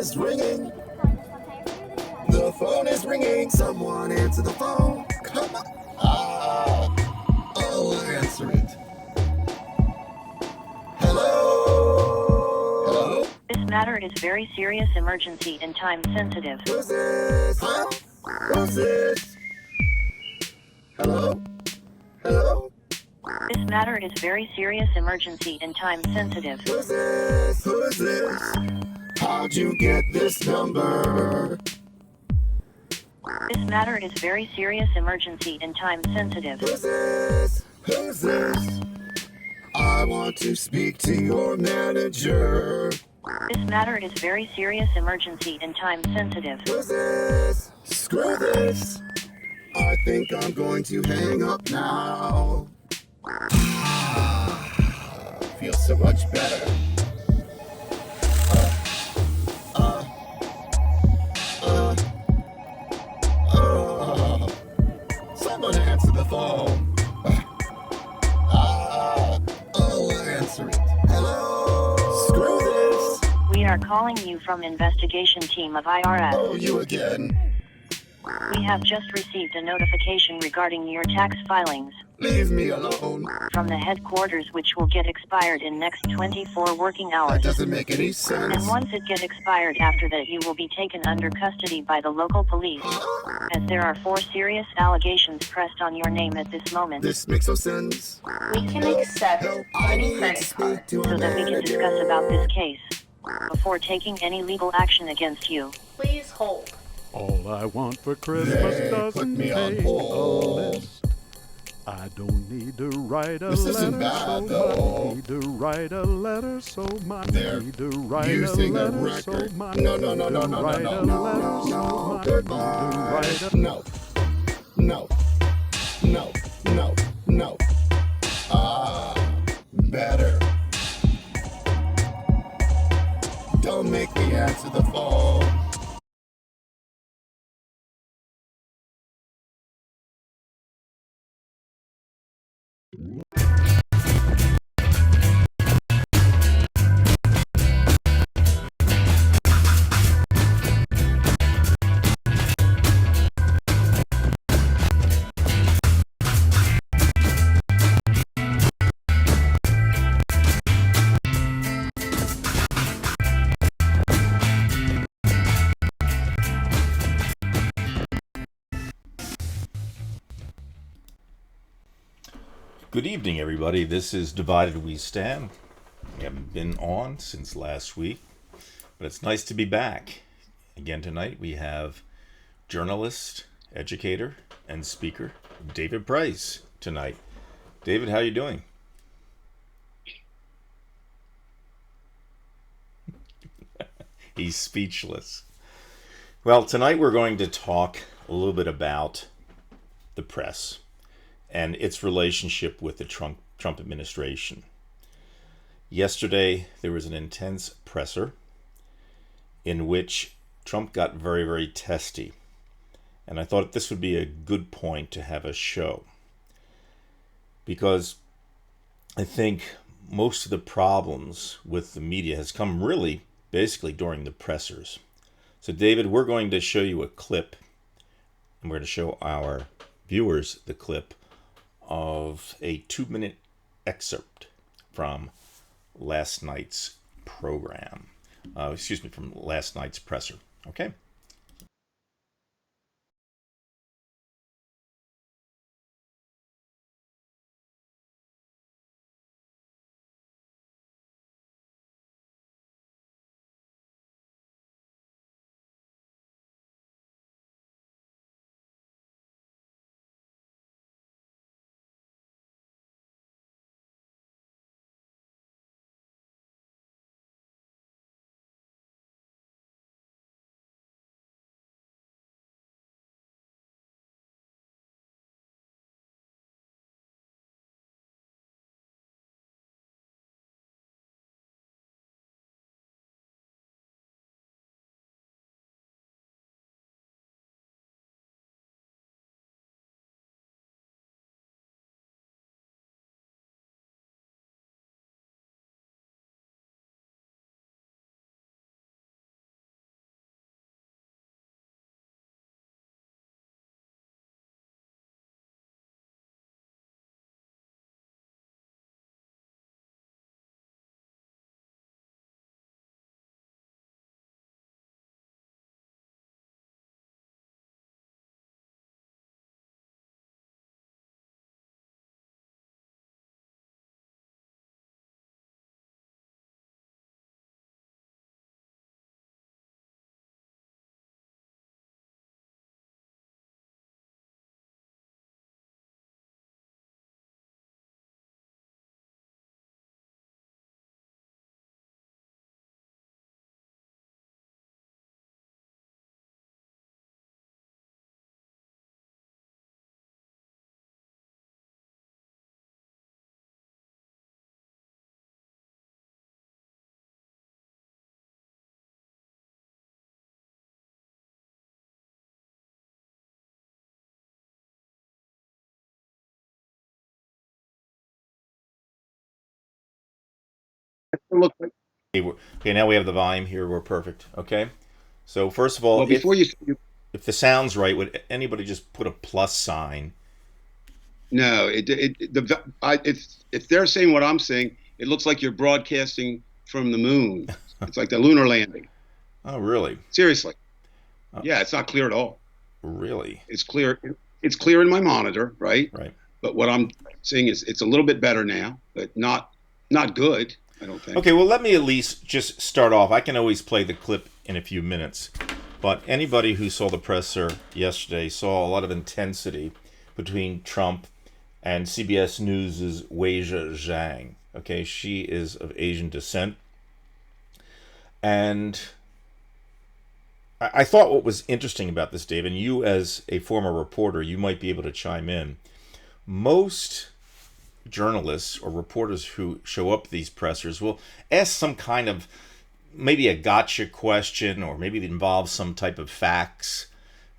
is ringing. The phone is ringing. Someone answer the phone. Come on. I'll answer it. Hello? Hello? This matter is very serious emergency and time sensitive. Who's this? Huh? Who's this? Hello? Hello? This matter is very serious emergency and time sensitive. Who's this? Who's this? How'd you get this number? This matter is very serious emergency and time sensitive. Who's this? Who's this? I want to speak to your manager. This matter is very serious emergency and time sensitive. Who's this? Screw this. I think I'm going to hang up now. Feels so much better. Someone answer the phone. I'll answer it. Hello? Screw this. We are calling you from investigation team of IRS. Oh, you again. We have just received a notification regarding your tax filings Leave me alone. from the headquarters, which will get expired in next 24 working That hours. doesn't make any sense. And once it get expired, after that you will be taken under custody by the local police, as there are 4 serious allegations pressed on your name at this moment, This makes no sense. We can accept I any need to credit speak card. to so a that we can discuss manager. about this case before taking any legal action against you. Please hold. All I want for Christmas They put doesn't me on pay a hold. list. I don't need to write a This letter, isn't bad, so though. I need to write a letter, so my They're need to write a using a letter, so record. my No, need to write a no, letter, so no. my need to Goodbye. write a No, no, no, no, no. Better. Don't make me answer the phone. Good evening, everybody. This is Divided We Stand. We haven't been on since last week, but it's nice to be back. Again tonight, we have journalist, educator, and speaker David Price tonight. David, how you doing? He's speechless. Well, tonight we're going to talk a little bit about the press and its relationship with the Trump administration. Yesterday, there was an intense presser in which Trump got very, very testy. And I thought this would be a good point to have a show, because I think most of the problems with the media has come really basically during the pressers. So David, we're going to show you a clip, and we're going to show our viewers the clip of a 2-minute excerpt from last night's program. From last night's presser. Okay? look like. Okay, now we have the volume here. We're perfect. Okay. So first of all, Well, before you, if the sound's right, would anybody just put a plus sign? no, if they're saying what I'm saying, it looks like you're broadcasting from the moon. It's like the lunar landing. Oh, really? Seriously. Yeah, it's not clear at all. Really? It's clear. It's clear in my monitor, right? Right. But what I'm seeing is it's a little bit better now, but not good. I don't think. Okay, well, let me at least just start off. I can always play the clip in a few minutes, but anybody who saw the presser yesterday saw a lot of intensity between Trump and CBS News' Weijia Jiang. Okay, she is of Asian descent. And I thought what was interesting about this, Dave, and you as a former reporter, you might be able to chime in. Most journalists or reporters who show up at these pressers will ask some kind of maybe a gotcha question, or maybe it involves some type of facts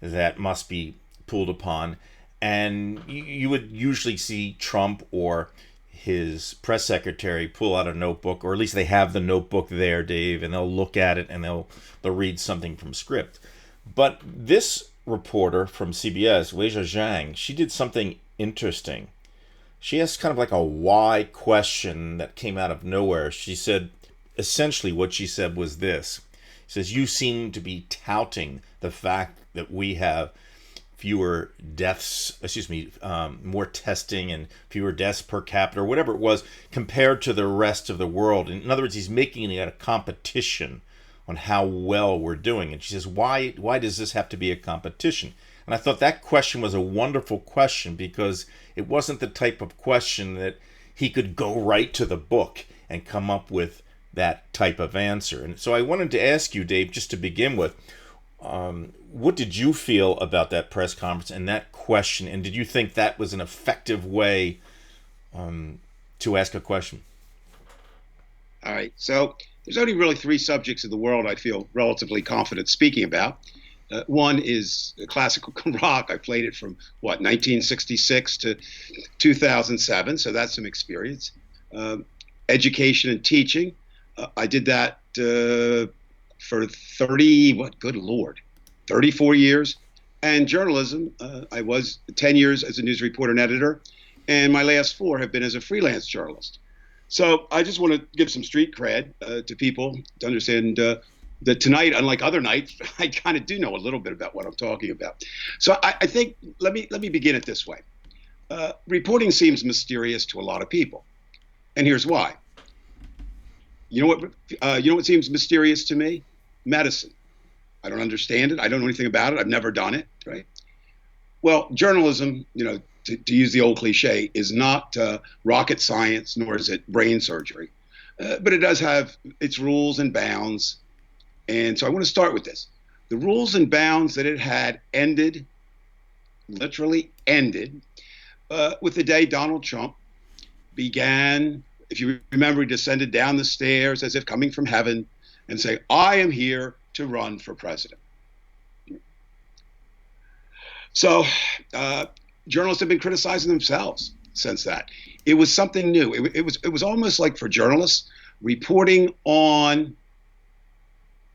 that must be pulled upon. And you would usually see Trump or his press secretary pull out a notebook, or at least they have the notebook there, Dave, and they'll look at it and they'll read something from script. But this reporter from CBS, Weijia Jiang, she did something interesting. She asked kind of like a why question that came out of nowhere. She said, essentially what she said was this. She says, you seem to be touting the fact that we have fewer deaths, more testing and fewer deaths per capita, or whatever it was, compared to the rest of the world. In other words, he's making it a competition on how well we're doing. And she says, why does this have to be a competition? And I thought that question was a wonderful question, because it wasn't the type of question that he could go right to the book and come up with that type of answer. And so I wanted to ask you, Dave, just to begin with, what did you feel about that press conference and that question? And did you think that was an effective way to ask a question? All right. So there's only really three subjects in the world I feel relatively confident speaking about. One is classical rock. I played it from 1966 to 2007, so that's some experience. Education and teaching. I did that for 34 years. And journalism, I was 10 years as a news reporter and editor, and my last 4 have been as a freelance journalist. So I just want to give some street cred to people to understand that tonight, unlike other nights, I kind of do know a little bit about what I'm talking about. So I think let me begin it this way. Reporting seems mysterious to a lot of people, and here's why. You know what seems mysterious to me? Medicine. I don't understand it. I don't know anything about it. I've never done it. Right? Well, journalism, to use the old cliche, is not rocket science, nor is it brain surgery, but it does have its rules and bounds. And so I want to start with this. The rules and bounds that it had literally ended, with the day Donald Trump began. If you remember, he descended down the stairs as if coming from heaven and say, I am here to run for president. So journalists have been criticizing themselves since that. It was something new. It was almost like, for journalists, reporting on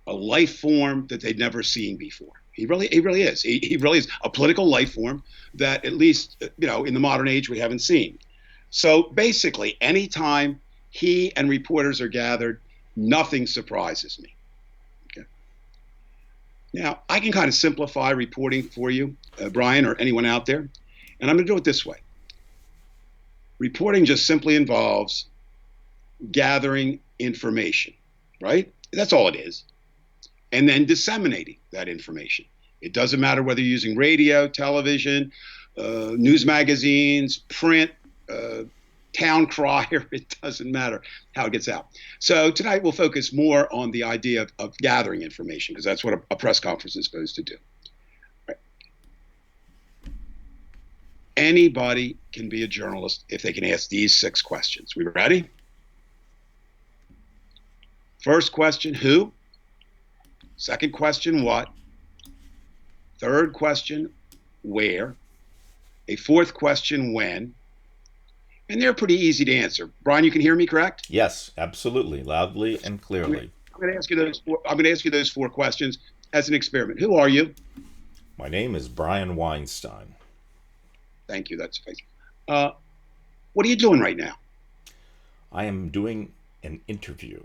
a life form that they'd never seen before. He really is. He really is a political life form that, at least, in the modern age, we haven't seen. So basically, anytime he and reporters are gathered, nothing surprises me. Okay. Now, I can kind of simplify reporting for you, Brian, or anyone out there, and I'm going to do it this way. Reporting just simply involves gathering information, right? That's all it is. And then disseminating that information. It doesn't matter whether you're using radio, television, news magazines, print, town crier. It doesn't matter how it gets out. So tonight we'll focus more on the idea of gathering information, because that's what a press conference is supposed to do. Right. Anybody can be a journalist if they can ask these 6 questions. We ready? First question, who? Second question, what? Third question, where? A fourth question, when? and they're pretty easy to answer. Brian, you can hear me, correct? Yes, absolutely, loudly and clearly. I'm going to ask you those. I'm going to ask you those 4 questions as an experiment. Who are you? My name is Brian Weinstein. Thank you. That's amazing. What are you doing right now? I am doing an interview.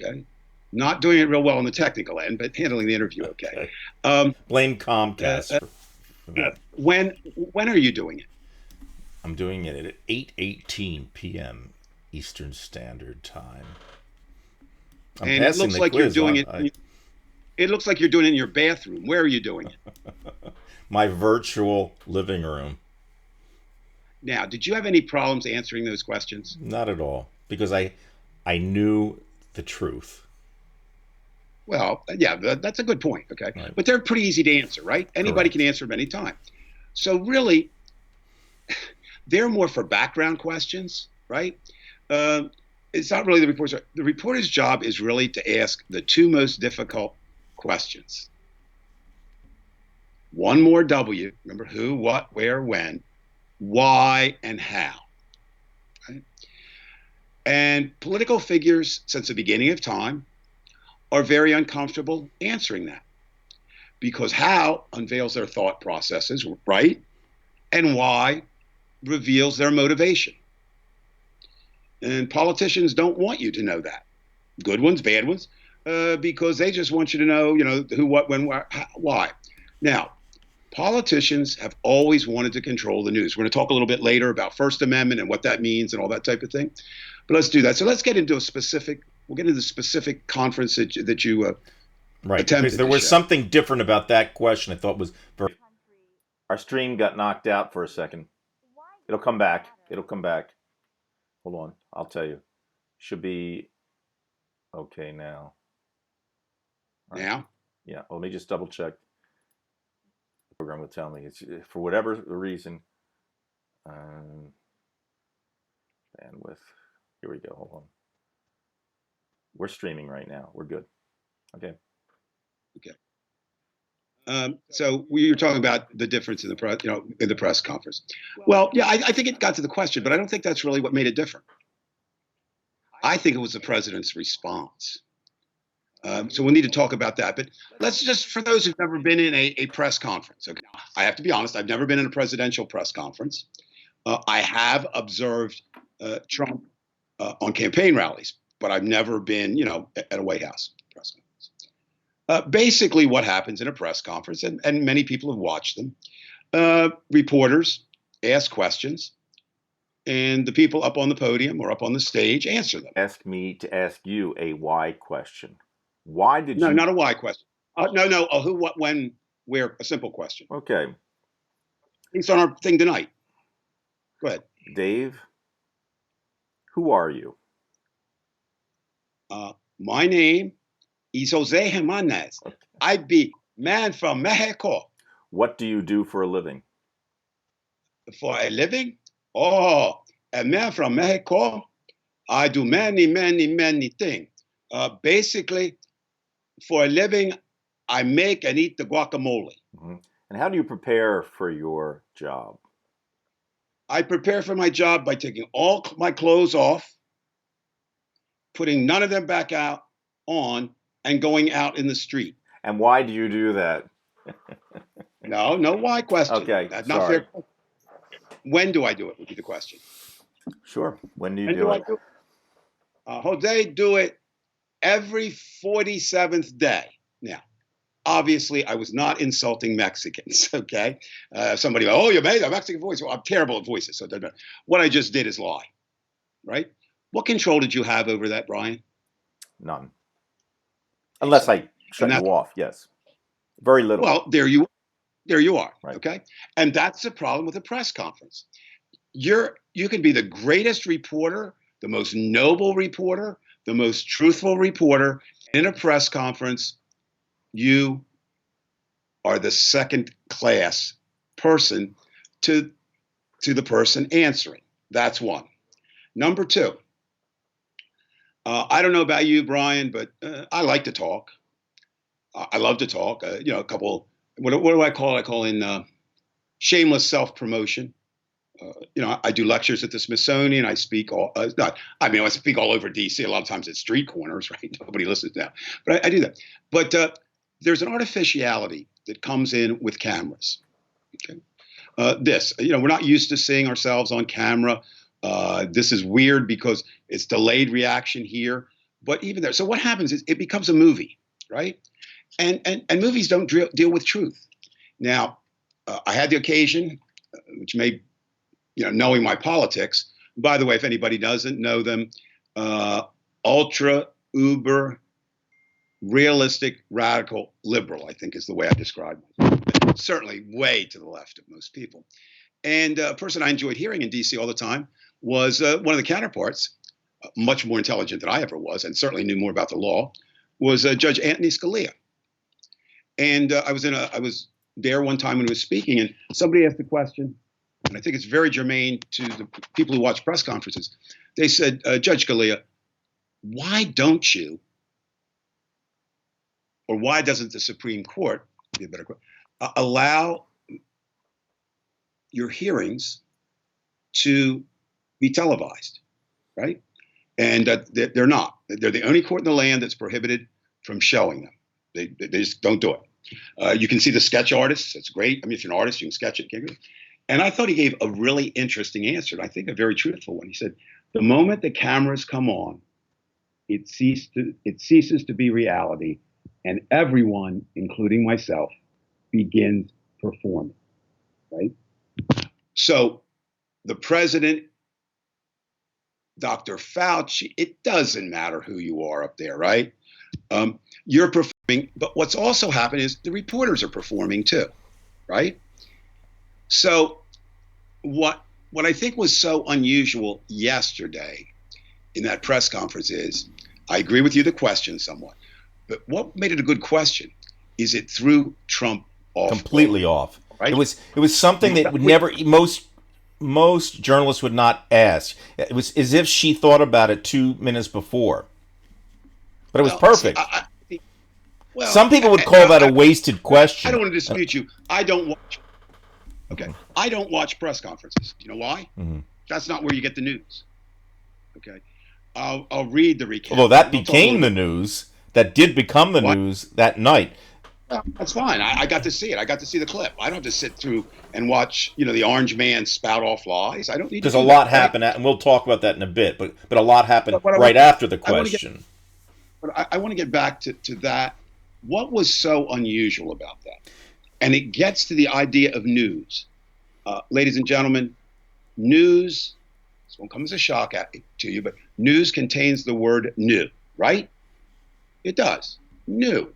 Okay. Not doing it real well on the technical end, but handling the interview okay. Blame Comcast. For that. When are you doing it? I'm doing it at 8:18 p.m. Eastern Standard Time. I'm And it looks like you're doing it. It looks like you're doing it in your bathroom. Where are you doing it? My virtual living room. Now, did you have any problems answering those questions? Not at all, because I knew the truth. Well, yeah, that's a good point. Okay, Right. But they're pretty easy to answer, right? Anybody Correct. can answer them anytime. So really, they're more for background questions, right? It's not really the reporter's. The reporter's job is really to ask the 2 most difficult questions. One more W. Remember who, what, where, when, why, and how. Right? And political figures, since the beginning of time, are very uncomfortable answering that, because how unveils their thought processes, right? And why reveals their motivation. And politicians don't want you to know that. Good ones, bad ones, because they just want you to know, who, what, when, why. Now, politicians have always wanted to control the news. We're going to talk a little bit later about First Amendment and what that means and all that type of thing. But let's do that. So let's get into we'll get into the specific conference that you Right, attempted because there to was show. something different about that question I thought was very... Our stream got knocked out for a second. It'll come back. It'll come back. Hold on. I'll tell you. Should be okay now. All right. Now, Yeah, let me just double check. The program will tell me. It's for whatever the reason. Bandwidth. Here we go. Hold on. We're streaming right now. We're good. Okay. so you're talking about the difference in the press, in the press conference. Well, yeah, I think it got to the question, but I don't think that's really what made it different. I think it was the president's response. So we'll need to talk about that. But let's just, for those who've never been in a press conference, okay, I have to be honest, I've never been in a presidential press conference. I have observed Trump on campaign rallies, but I've never been, at a White House press conference. Basically, what happens in a press conference, and many people have watched them, reporters ask questions, and the people up on the podium or up on the stage answer them. Ask me to ask you a why question. Why did No, you... not a why question. No. Who, what, when, where? A simple question. Okay. It's on our thing tonight. Go ahead. Dave, who are you? My name is Jose Jimenez. I be man from Mexico. What do you do for a living? For a living? Oh, a man from Mexico. I do many, many, many things. Basically, for a living, I make and eat the guacamole. Mm-hmm. And how do you prepare for your job? I prepare for my job by taking all my clothes off, putting none of them back on, and going out in the street. And why do you do that? No why question. Okay, That's sorry. not fair. When do I do it would be the question. Sure. When do you When do I it? do it? Jose, do it every 47th day. Now, obviously, I was not insulting Mexicans, okay? Somebody, oh, you made a Mexican voice. Well, I'm terrible at voices, so it doesn't matter. What I just did is lie, right? What control did you have over that, Brian? None. Unless I shut you off, yes. Very little. Well, there you are, Right. Okay? And that's the problem with a press conference. You can be the greatest reporter, the most noble reporter, the most truthful reporter. In a press conference, you are the second class person to the person answering. That's one. Number two, I don't know about you, Brian, but I like to talk. I love to talk. A couple, what do I call it? I call in shameless self-promotion. I do lectures at the Smithsonian. I speak I speak all over D.C. A lot of times at street corners, right? Nobody listens now, but I do that. But there's an artificiality that comes in with cameras. Okay, we're not used to seeing ourselves on camera. This is weird because it's delayed reaction here. But even there, so what happens is it becomes a movie, right? And movies don't deal with truth. Now, I had the occasion, which may, knowing my politics. By the way, if anybody doesn't know them, ultra, uber, realistic, radical, liberal, I think is the way I describe them. Certainly way to the left of most people. And a person I enjoyed hearing in D.C. all the time was one of the counterparts, much more intelligent than I ever was, and certainly knew more about the law, was Judge Anthony Scalia. And I was there one time when he was speaking, and somebody asked the question, and I think it's very germane to the people who watch press conferences. They said, Judge Scalia, why don't you, or why doesn't the Supreme Court, be a better quote, allow your hearings to be televised, right? And they're not. They're the only court in the land that's prohibited from showing them. They just don't do it. You can see the sketch artists. That's great. I mean, if you're an artist, you can sketch it. And I thought he gave a really interesting answer, and I think a very truthful one. He said, the moment the cameras come on, it ceases to be reality, and everyone, including myself, begins performing, right? So the president, Dr. Fauci, it doesn't matter who you are up there, right? You're performing, but what's also happened is the reporters are performing too, right? So what I think was so unusual yesterday in that press conference is, I agree with you, the question somewhat, but what made it a good question is it threw Trump off. Completely off. Right? It was something that would never, most journalists would not ask. It was as if she thought about it 2 minutes before. But it was perfect. Some people would call that a wasted question. I don't want to dispute you. I don't watch press conferences. You know why? Mm-hmm. That's not where you get the news. Okay. I'll read the recap. Although that became the news. That did become the news that night. Well, that's fine. I got to see it. I got to see the clip. I don't have to sit through and watch, the orange man spout off lies. I don't need to. Because a lot happened, and we'll talk about that in a bit. But a lot happened right after the question. I want to get back to that. What was so unusual about that? And it gets to the idea of news. Ladies and gentlemen, news, this won't come as a shock to you, but news contains the word new, right? It does. New.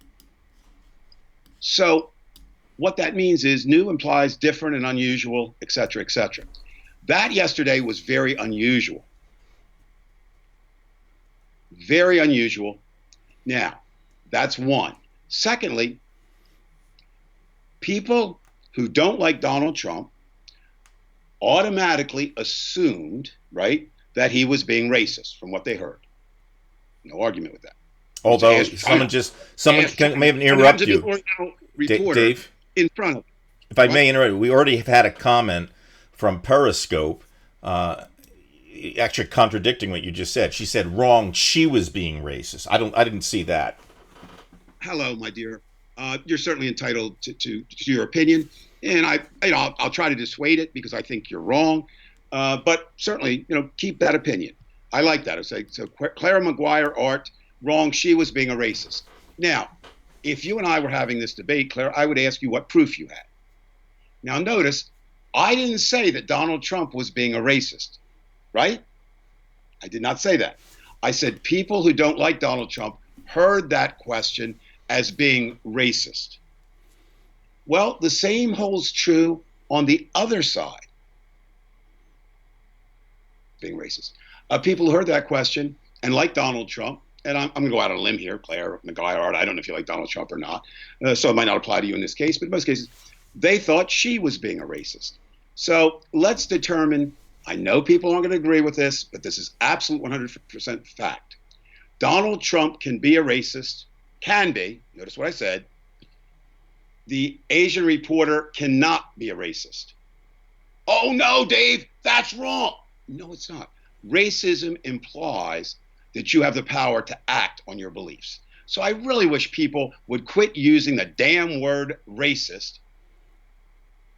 So what that means is new implies different and unusual, et cetera, et cetera. That yesterday was very unusual. Very unusual. Now, that's one. Secondly, people who don't like Donald Trump automatically assumed, right, that he was being racist from what they heard. No argument with that. Although someone may have interrupted you, Dave. In front of. If I may interrupt, we already have had a comment from Periscope, actually contradicting what you just said. She said wrong. She was being racist. I didn't see that. Hello, my dear. You're certainly entitled to your opinion, and I'll try to dissuade it because I think you're wrong. But certainly, keep that opinion. I like that. I say so. Clara McGuire Art. Wrong, she was being a racist. Now, if you and I were having this debate, Claire, I would ask you what proof you had. Now, notice, I didn't say that Donald Trump was being a racist, right? I did not say that. I said people who don't like Donald Trump heard that question as being racist. Well, the same holds true on the other side, being racist. People who heard that question and like Donald Trump, and I'm going to go out on a limb here, Claire McGuire, I don't know if you like Donald Trump or not, so it might not apply to you in this case, but in most cases, they thought she was being a racist. So let's determine, I know people aren't going to agree with this, but this is absolute 100% fact. Donald Trump can be a racist, can be, notice what I said. The Asian reporter cannot be a racist. Oh, no, Dave, that's wrong. No, it's not. Racism implies that you have the power to act on your beliefs. So I really wish people would quit using the damn word racist.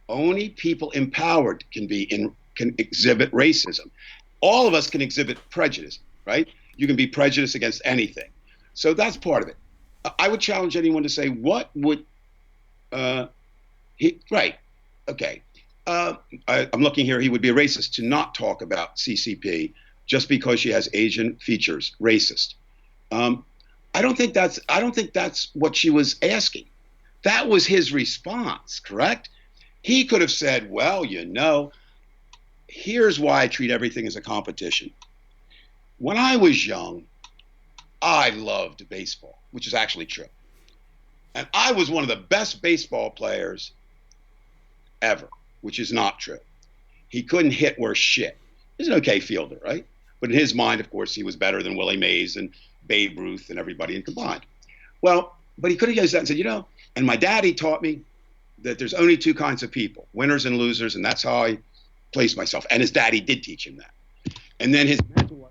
Only people empowered can exhibit racism. All of us can exhibit prejudice, right? You can be prejudiced against anything. So that's part of it. I would challenge anyone to say, what would right? Okay. I'm looking here. He would be a racist to not talk about CCP just because she has Asian features. Racist. I don't think that's what she was asking. That was his response, correct? He could have said, well, here's why I treat everything as a competition. When I was young, I loved baseball, which is actually true. And I was one of the best baseball players ever, which is not true. He couldn't hit worth shit. He's an okay fielder, right? But in his mind, of course, he was better than Willie Mays and Babe Ruth and everybody in combined. Well, but he could have used that and said, and my daddy taught me that there's only two kinds of people, winners and losers, and that's how I place myself. And his daddy did teach him that. And then his mentor.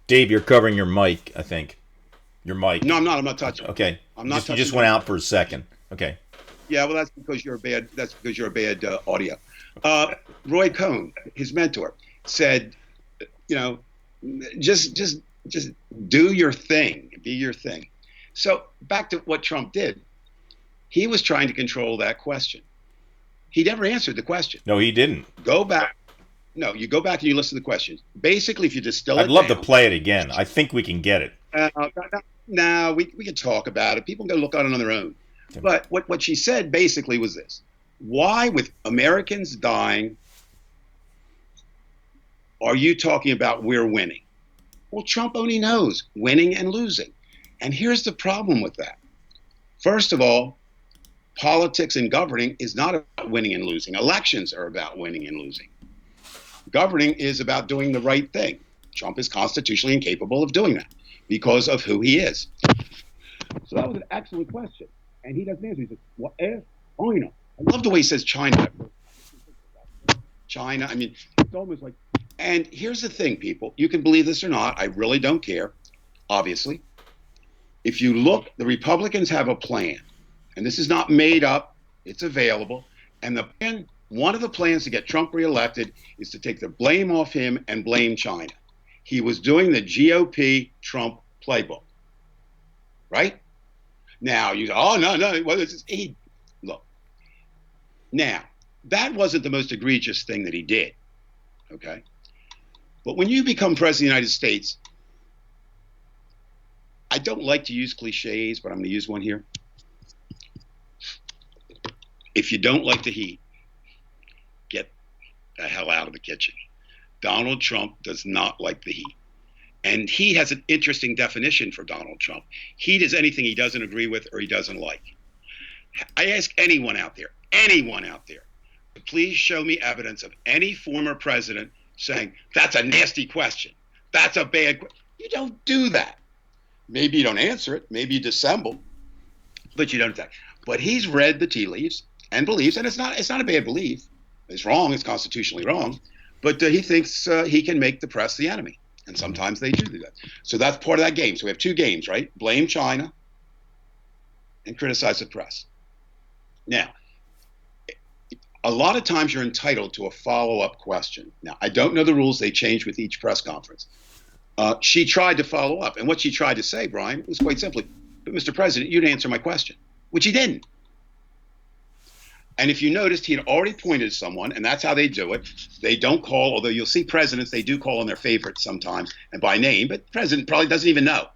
Dave, you're covering your mic, I think. Your mic. No, I'm not. I'm not touching. Okay. I'm not touching. You just went out for a second. Okay. Yeah, well, that's because you're a bad audio. Roy Cohn, his mentor, said, just do your thing, be your thing. So back to what Trump did. He was trying to control that question. He never answered the question. No, he didn't. Go back. No, you go back and you listen to the questions. Basically, if you distill it I'd love down, to play it again. I think we can get it. No, we can talk about it. People can go look at it on their own. But what she said basically was this. Why, with Americans dying, are you talking about we're winning? Well, Trump only knows winning and losing. And here's the problem with that. First of all, politics and governing is not about winning and losing. Elections are about winning and losing. Governing is about doing the right thing. Trump is constitutionally incapable of doing that because of who he is. So that was an excellent question. And he doesn't answer. He says, what if China? I love the way he says China. China, I mean, it's almost like, and here's the thing, people. You can believe this or not. I really don't care, obviously. If you look, the Republicans have a plan. And this is not made up. It's available. And the plan, one of the plans to get Trump reelected is to take the blame off him and blame China. He was doing the GOP Trump playbook. Right? Now, you say, oh, no, well, look. Now, that wasn't the most egregious thing that he did, okay? But when you become president of the United States, I don't like to use cliches, but I'm going to use one here. If you don't like the heat, get the hell out of the kitchen. Donald Trump does not like the heat. And heat has an interesting definition for Donald Trump. Heat is anything he doesn't agree with or he doesn't like. I ask anyone out there, to please show me evidence of any former president saying, that's a nasty question. That's a bad question. You don't do that. Maybe you don't answer it. Maybe you dissemble, but you don't attack. But he's read the tea leaves and believes, and it's not a bad belief. It's wrong. It's constitutionally wrong. But he thinks he can make the press the enemy. And sometimes they do that. So that's part of that game. So we have two games, right? Blame China and criticize the press. Now, a lot of times you're entitled to a follow-up question. Now, I don't know the rules. They change with each press conference. She tried to follow up. And what she tried to say, Brian, was quite simply, but Mr. President, you didn't answer my question, which he didn't. And if you noticed, he had already pointed to someone, and that's how they do it. They don't call, although you'll see presidents, they do call on their favorites sometimes and by name, but the president probably doesn't even know,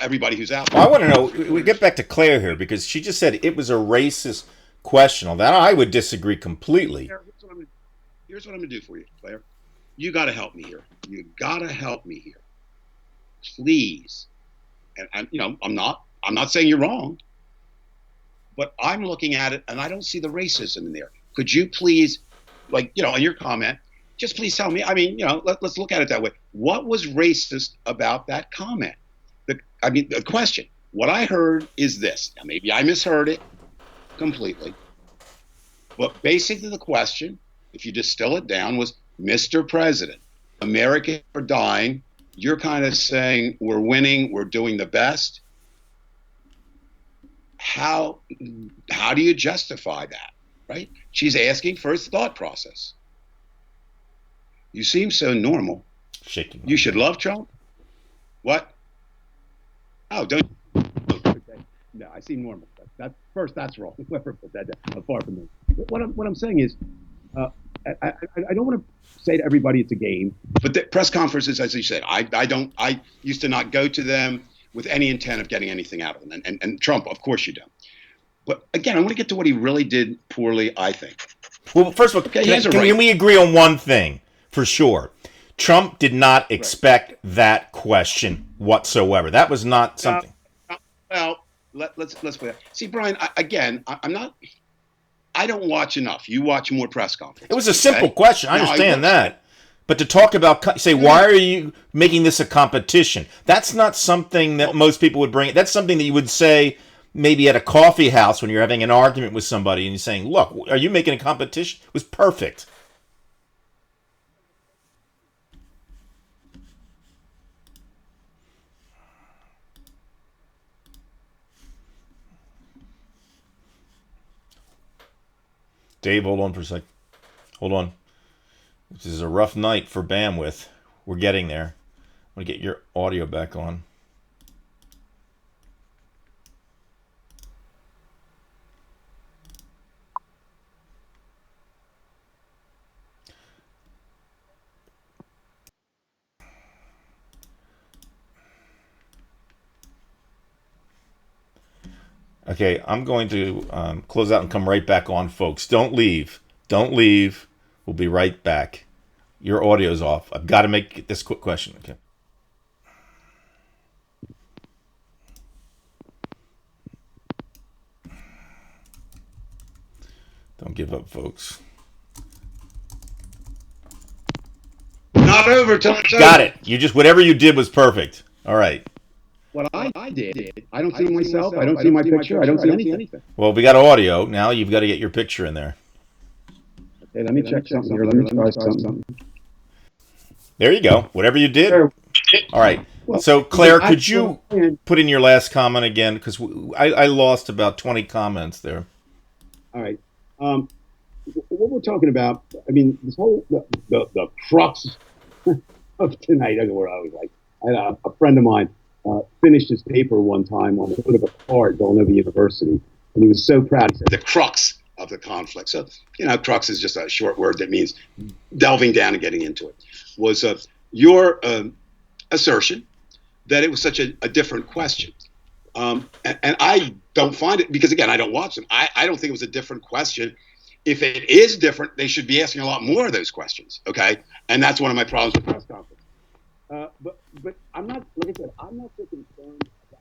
everybody who's out there. Well, I want to know, we get back to Claire here, because she just said it was a racist question. That I would disagree completely. Here's what I'm going to do for you, Claire. You got to help me here. You got to help me here. Please. And I'm not saying you're wrong. But I'm looking at it, and I don't see the racism in there. Could you please, in your comment, just please tell me, let's look at it that way. What was racist about that comment? The question. What I heard is this. Now, maybe I misheard it completely. But basically, the question, if you distill it down, was, Mr. President, Americans are dying. You're kind of saying we're winning, we're doing the best. How do you justify that, right? She's asking for his thought process. You seem so normal. Shaking. You should love Trump? What? Oh, don't. Okay. No, I seem normal. That's wrong. Whoever put that down, far from me. What I'm saying is, I don't want to say to everybody it's a game, but the press conferences, as you said, I used to not go to them with any intent of getting anything out of them. And Trump, of course you don't. But again, I want to get to what he really did poorly, I think. Well, first of all, can we agree on one thing for sure? Trump did not expect that question whatsoever. That was not something. Well, let's play that. See, Brian, I'm not. I don't watch enough. You watch more press conferences. It was a simple question. I understand that. But to talk about, say, why are you making this a competition? That's not something that most people would bring. That's something that you would say maybe at a coffee house when you're having an argument with somebody and you're saying, look, are you making a competition? It was perfect. Dave, hold on for a sec. Hold on. This is a rough night for bandwidth. We're getting there. I'm going to get your audio back on. Okay, I'm going to close out and come right back on, folks. Don't leave. Don't leave. We'll be right back. Your audio's off. I've got to make this quick question. Okay. Don't give up, folks. Not over till it's Got it. You just, whatever you did was perfect. All right. What I did, I don't see myself. I don't see my picture. I don't see anything. Well, we got audio. Now you've got to get your picture in there. Okay, let me check something here. Let me try something. There you go. Whatever you did. All right. So, Claire, could you put in your last comment again? Because I lost about 20 comments there. All right. What we're talking about, I mean, this whole, the crux of tonight, where I was like, I had a friend of mine finished his paper one time on the foot of a cart at Villanova University, and he was so proud. He said, the crux of the conflict. So, crux is just a short word that means delving down and getting into it. Was your assertion that it was such a different question. And I don't find it, because, again, I don't watch them. I don't think it was a different question. If it is different, they should be asking a lot more of those questions, okay? And that's one of my problems with press conference. But I'm not, like I said, I'm not so concerned about.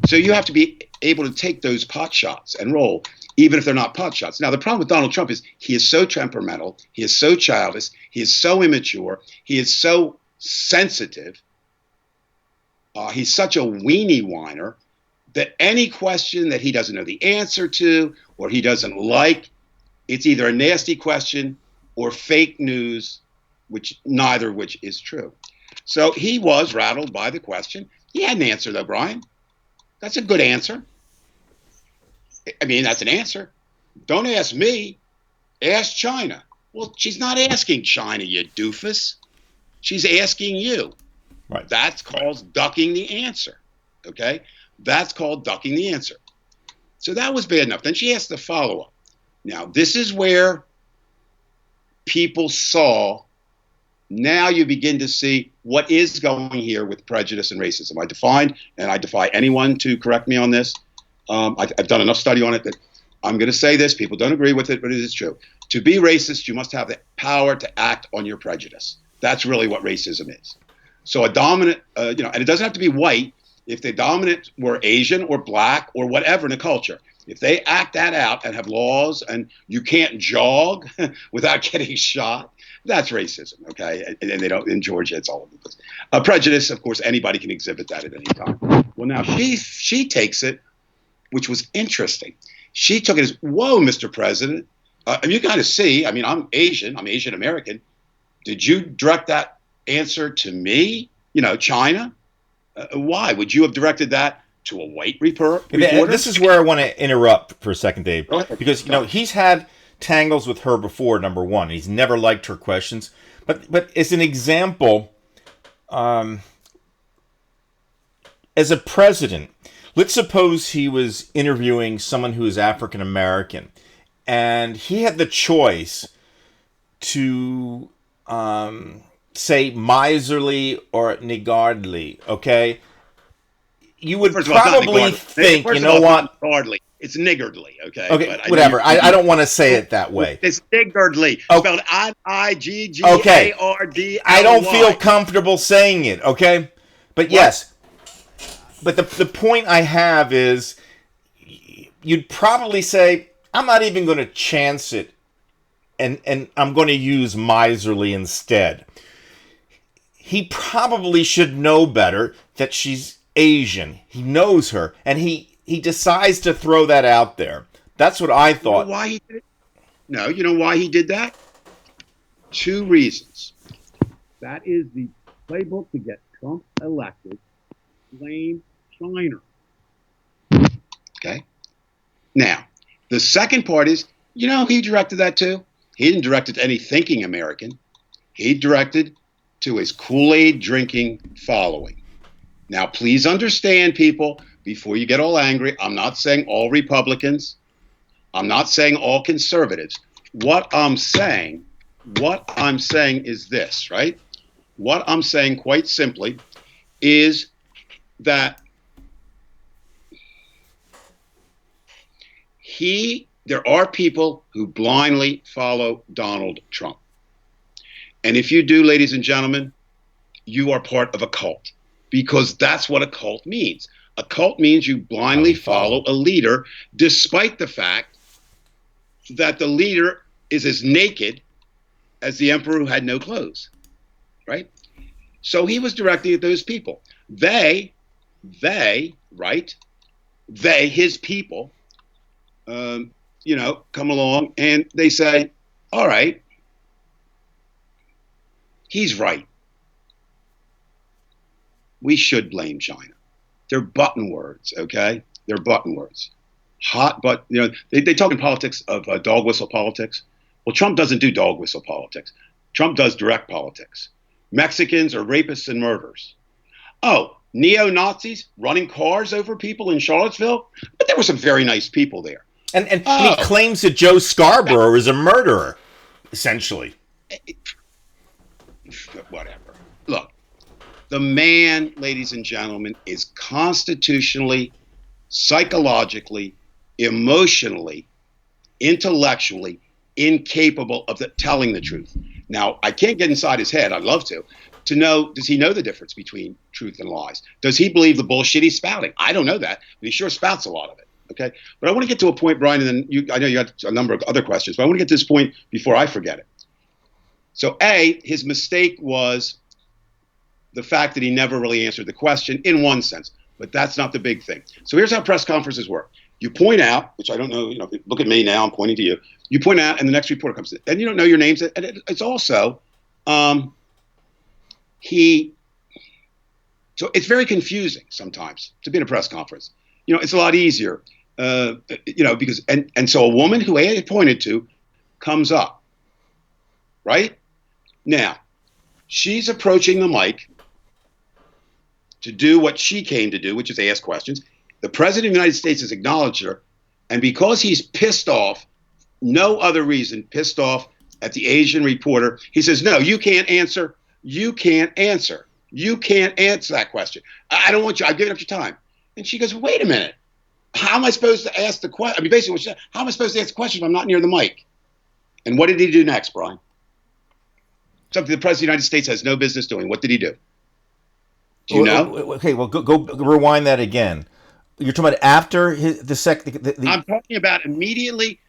So you have to be able to take those pot shots and roll, even if they're not pot shots. Now, the problem with Donald Trump is he is so temperamental, he is so childish, he is so immature, he is so sensitive, he's such a weenie whiner that any question that he doesn't know the answer to or he doesn't like, it's either a nasty question or fake news, neither of which is true. So he was rattled by the question. He had an answer, though, Brian. That's a good answer. I mean, that's an answer. Don't ask me. Ask China. Well, she's not asking China, you doofus. She's asking you. Right. That's called ducking the answer. Okay? That's called ducking the answer. So that was bad enough. Then she asked the follow-up. Now, this is where people saw. Now you begin to see what is going here with prejudice and racism. I defy anyone to correct me on this. I've done enough study on it that I'm going to say this. People don't agree with it, but it is true. To be racist, you must have the power to act on your prejudice. That's really what racism is. So a dominant, and it doesn't have to be white. If the dominant were Asian or black or whatever in a culture, if they act that out and have laws and you can't jog without getting shot, that's racism, okay? And they don't, in Georgia, it's all over the place. Prejudice, of course, anybody can exhibit that at any time. Well, now she takes it, which was interesting. She took it as, whoa, Mr. President. And you kind of see, I mean, I'm Asian American. Did you direct that answer to me? China? Why? Would you have directed that to a white reporter? This is where I want to interrupt for a second, Dave. Because, he's had tangles with her before, number one. He's never liked her questions. But as an example, as a president, let's suppose he was interviewing someone who is African American, and he had the choice to say miserly or niggardly, okay? You would probably think, you know what? Niggardly. It's niggardly, okay? Okay, whatever. I don't want to say it that way. It's niggardly. Spelled Niggardly. Okay. I don't feel comfortable saying it, okay? But yes. But the point I have is you'd probably say, I'm not even going to chance it, and I'm going to use miserly instead. He probably should know better that she's Asian. He knows her, and he decides to throw that out there. That's what I thought. You know why he did it? No, you know why he did that? 2 reasons. That is the playbook to get Trump elected. Blame China. Okay? Now, the second part is, he directed that too. He didn't direct it to any thinking American. He directed to his Kool-Aid drinking following. Now, please understand, people, before you get all angry, I'm not saying all Republicans. I'm not saying all conservatives. What I'm saying is this, right? What I'm saying quite simply is that there are people who blindly follow Donald Trump. And if you do, ladies and gentlemen, you are part of a cult, because that's what a cult means. A cult means you blindly follow a leader, despite the fact that the leader is as naked as the emperor who had no clothes, right? So he was directing at those people. They, his people, come along and they say, all right, he's right. We should blame China. They're button words, okay? They're button words. Hot, but, they talk in politics of dog whistle politics. Well, Trump doesn't do dog whistle politics. Trump does direct politics. Mexicans are rapists and murderers. Oh, neo-Nazis running cars over people in Charlottesville? But there were some very nice people there. And he claims that Joe Scarborough is a murderer, essentially. Whatever. Look, the man, ladies and gentlemen, is constitutionally, psychologically, emotionally, intellectually incapable of telling the truth. Now, I can't get inside his head. I'd love to know, does he know the difference between truth and lies? Does he believe the bullshit he's spouting? I don't know that, but he sure spouts a lot of it. Okay, but I want to get to a point, Brian, and then I know you got a number of other questions, but I want to get to this point before I forget it. So, his mistake was the fact that he never really answered the question in one sense, but that's not the big thing. So here's how press conferences work. You point out, which I don't know, look at me now, I'm pointing to you. You point out, and the next reporter comes in, and you don't know your names. And it's also, so it's very confusing sometimes to be in a press conference. It's a lot easier, because, and so a woman who I had pointed to comes up, right? Now, she's approaching the mic to do what she came to do, which is ask questions. The President of the United States has acknowledged her, and because he's pissed off, no other reason, pissed off at the Asian reporter, he says, no, you can't answer. You can't answer. You can't answer that question. I don't want you. I've given up your time. And she goes, wait a minute. How am I supposed to ask the question? I mean, basically, how am I supposed to ask the question if I'm not near the mic? And what did he do next, Brian? Something the President of the United States has no business doing. What did he do? Do you know? Okay, well, go rewind that again. You're talking about after I'm talking about immediately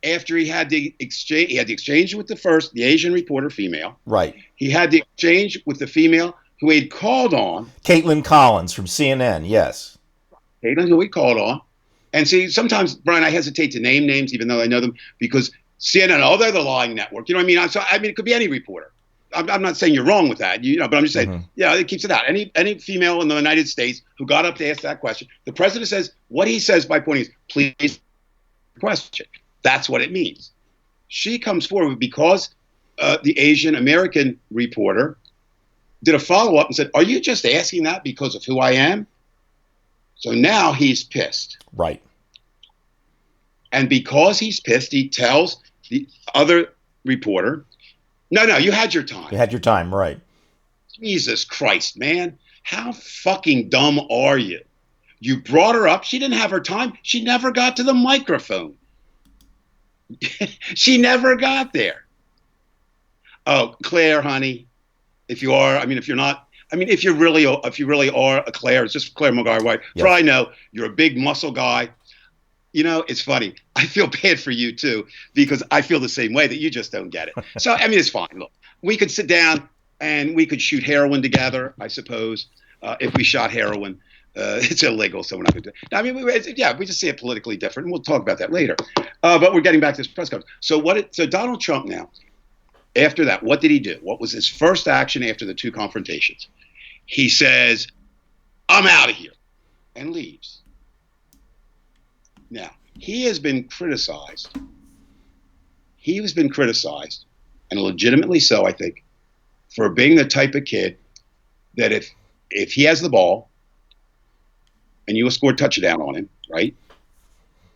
after he had the exchange. He had the exchange with the Asian reporter female. Right. He had the exchange with the female who he'd called on. Caitlin Collins from CNN, yes. Caitlin, who he called on. And see, sometimes, Brian, I hesitate to name names, even though I know them, because CNN, they're the lying network. You know what I mean? It could be any reporter. I'm not saying you're wrong with that, but I'm just saying, it keeps it out. Any female in the United States who got up to ask that question, the president says what he says by pointing is, please question. That's what it means. She comes forward because the Asian American reporter did a follow-up and said, are you just asking that because of who I am? So now he's pissed. Right. And because he's pissed, he tells the other reporter, no, you had your time. You had your time, right. Jesus Christ, man. How fucking dumb are you? You brought her up. She didn't have her time. She never got to the microphone. She never got there. Oh, Claire, honey, if you really are a Claire, it's just Claire McGuire White. Yes. For I know, you're a big muscle guy. It's funny. I feel bad for you too, because I feel the same way, that you just don't get it. So, it's fine. Look, we could sit down and we could shoot heroin together, I suppose. If we shot heroin, it's illegal, so we're not going to do it. We just see it politically different, and we'll talk about that later. But we're getting back to this press conference. So Donald Trump now, after that, what did he do? What was his first action after the two confrontations? He says, I'm out of here, and leaves. Now, he has been criticized. And legitimately so, I think, for being the type of kid that if he has the ball and you scored touchdown on him, right?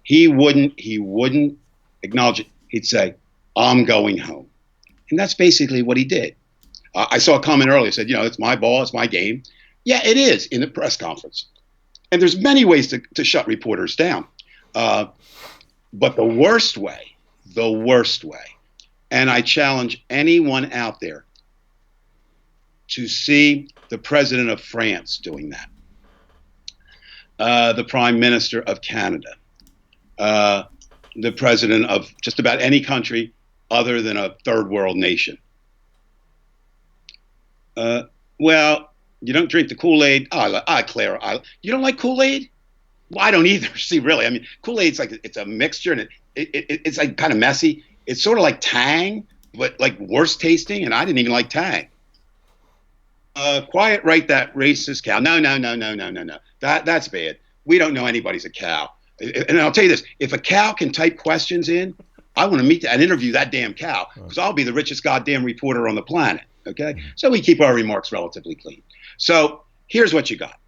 He wouldn't acknowledge it. He'd say, I'm going home. And that's basically what he did. I saw a comment earlier, said, it's my ball, it's my game. Yeah, it is in the press conference. And there's many ways to shut reporters down. But the worst way, and I challenge anyone out there to see the president of France doing that, the prime minister of Canada, the president of just about any country other than a third world nation. Well, you don't drink the Kool-Aid. Claire, you don't like Kool-Aid? Well, I don't either. See, really, Kool-Aid's it's a mixture, and it's like kind of messy. It's sort of like Tang, but like worse tasting, and I didn't even like Tang. Quiet right, that racist cow. No. That's bad. We don't know anybody's a cow. And I'll tell you this, if a cow can type questions in, I want to meet and interview that damn cow, because I'll be the richest goddamn reporter on the planet, okay? So we keep our remarks relatively clean. So here's what you got.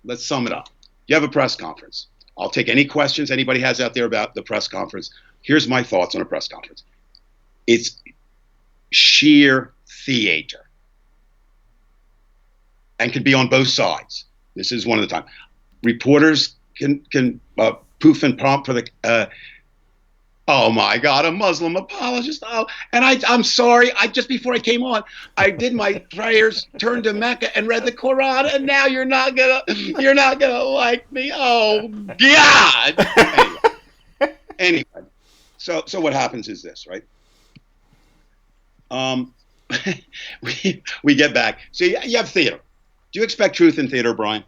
Let's sum it up. You have a press conference. I'll take any questions anybody has out there about the press conference. Here's my thoughts on a press conference. It's sheer theater, and can be on both sides. This is one of the time. Reporters can poof and prompt for the oh my God, a Muslim apologist. Oh, and I'm sorry. Just before I came on, I did my prayers, turned to Mecca, and read the Quran, and now you're not gonna like me. Oh God. Anyway, so what happens is this, right? We get back. So you have theater. Do you expect truth in theater, Brian?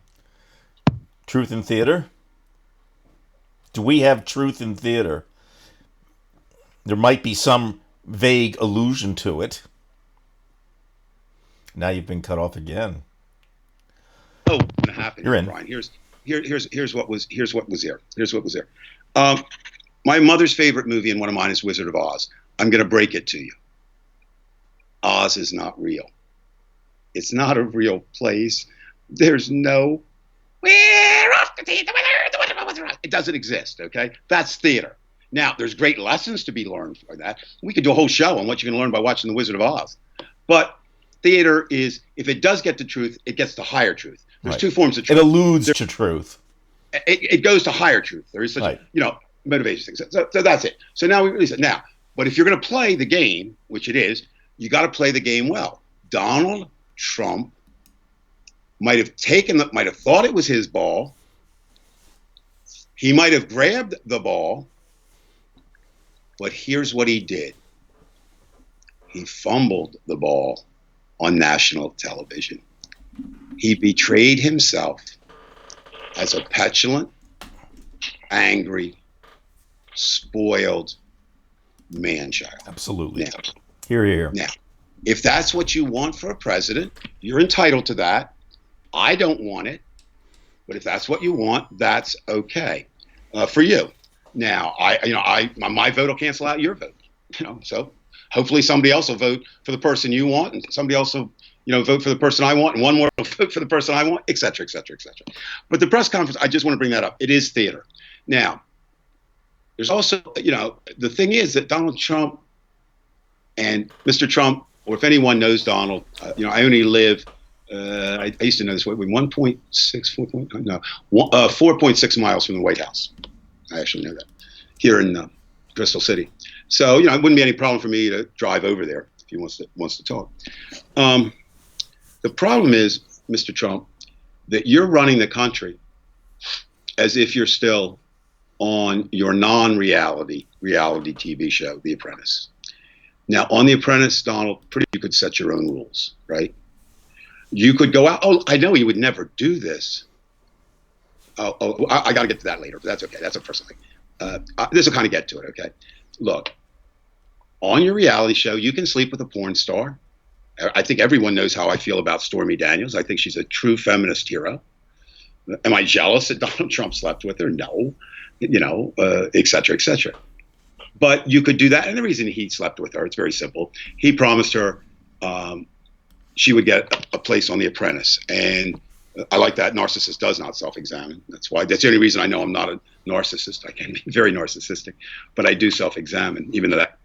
Truth in theater? Do we have truth in theater? There might be some vague allusion to it. Now you've been cut off again. Oh, what happened? You're in. Brian. Here's what was there. My mother's favorite movie and one of mine is Wizard of Oz. I'm going to break it to you. Oz is not real. It's not a real place. There's no, we're off to see the weather. It doesn't exist, okay? That's theater. Now, there's great lessons to be learned for that. We could do a whole show on what you can learn by watching The Wizard of Oz. But theater is, if it does get to truth, it gets to higher truth. There's two forms of truth. It alludes to truth. It goes to higher truth. There is such a, motivation thing. So that's it. So now we release it. Now, but if you're going to play the game, which it is, you got to play the game well. Donald Trump might have thought it was his ball. He might have grabbed the ball, but here's what he did. He fumbled the ball on national television. He betrayed himself as a petulant, angry, spoiled man-child. Absolutely. Now, Here. Now, if that's what you want for a president, you're entitled to that. I don't want it, but if that's what you want, that's okay for you. Now, my vote will cancel out your vote. So hopefully somebody else will vote for the person you want, and somebody else will, vote for the person I want, and one more will vote for the person I want, et cetera, et cetera, et cetera. But the press conference, I just want to bring that up. It is theater. Now, there's also, the thing is that Donald Trump and Mr. Trump, or if anyone knows Donald, I only live, I used to know this, 4.6 miles from the White House. I actually know that, here in Bristol City. So, it wouldn't be any problem for me to drive over there if he wants to talk. The problem is, Mr. Trump, that you're running the country as if you're still on your reality TV show, The Apprentice. Now, on The Apprentice, Donald, you could set your own rules, right? You could go out. Oh, I know he would never do this. I got to get to that later, but that's okay. That's a personal thing. This will kind of get to it, okay? Look, on your reality show, you can sleep with a porn star. I think everyone knows how I feel about Stormy Daniels. I think she's a true feminist hero. Am I jealous that Donald Trump slept with her? No. Et cetera, et cetera. But you could do that. And the reason he slept with her, it's very simple. He promised her she would get a place on The Apprentice. And I like that narcissist does not self-examine. That's the only reason I know I'm not a narcissist. I can be very narcissistic, but I do self-examine, even though that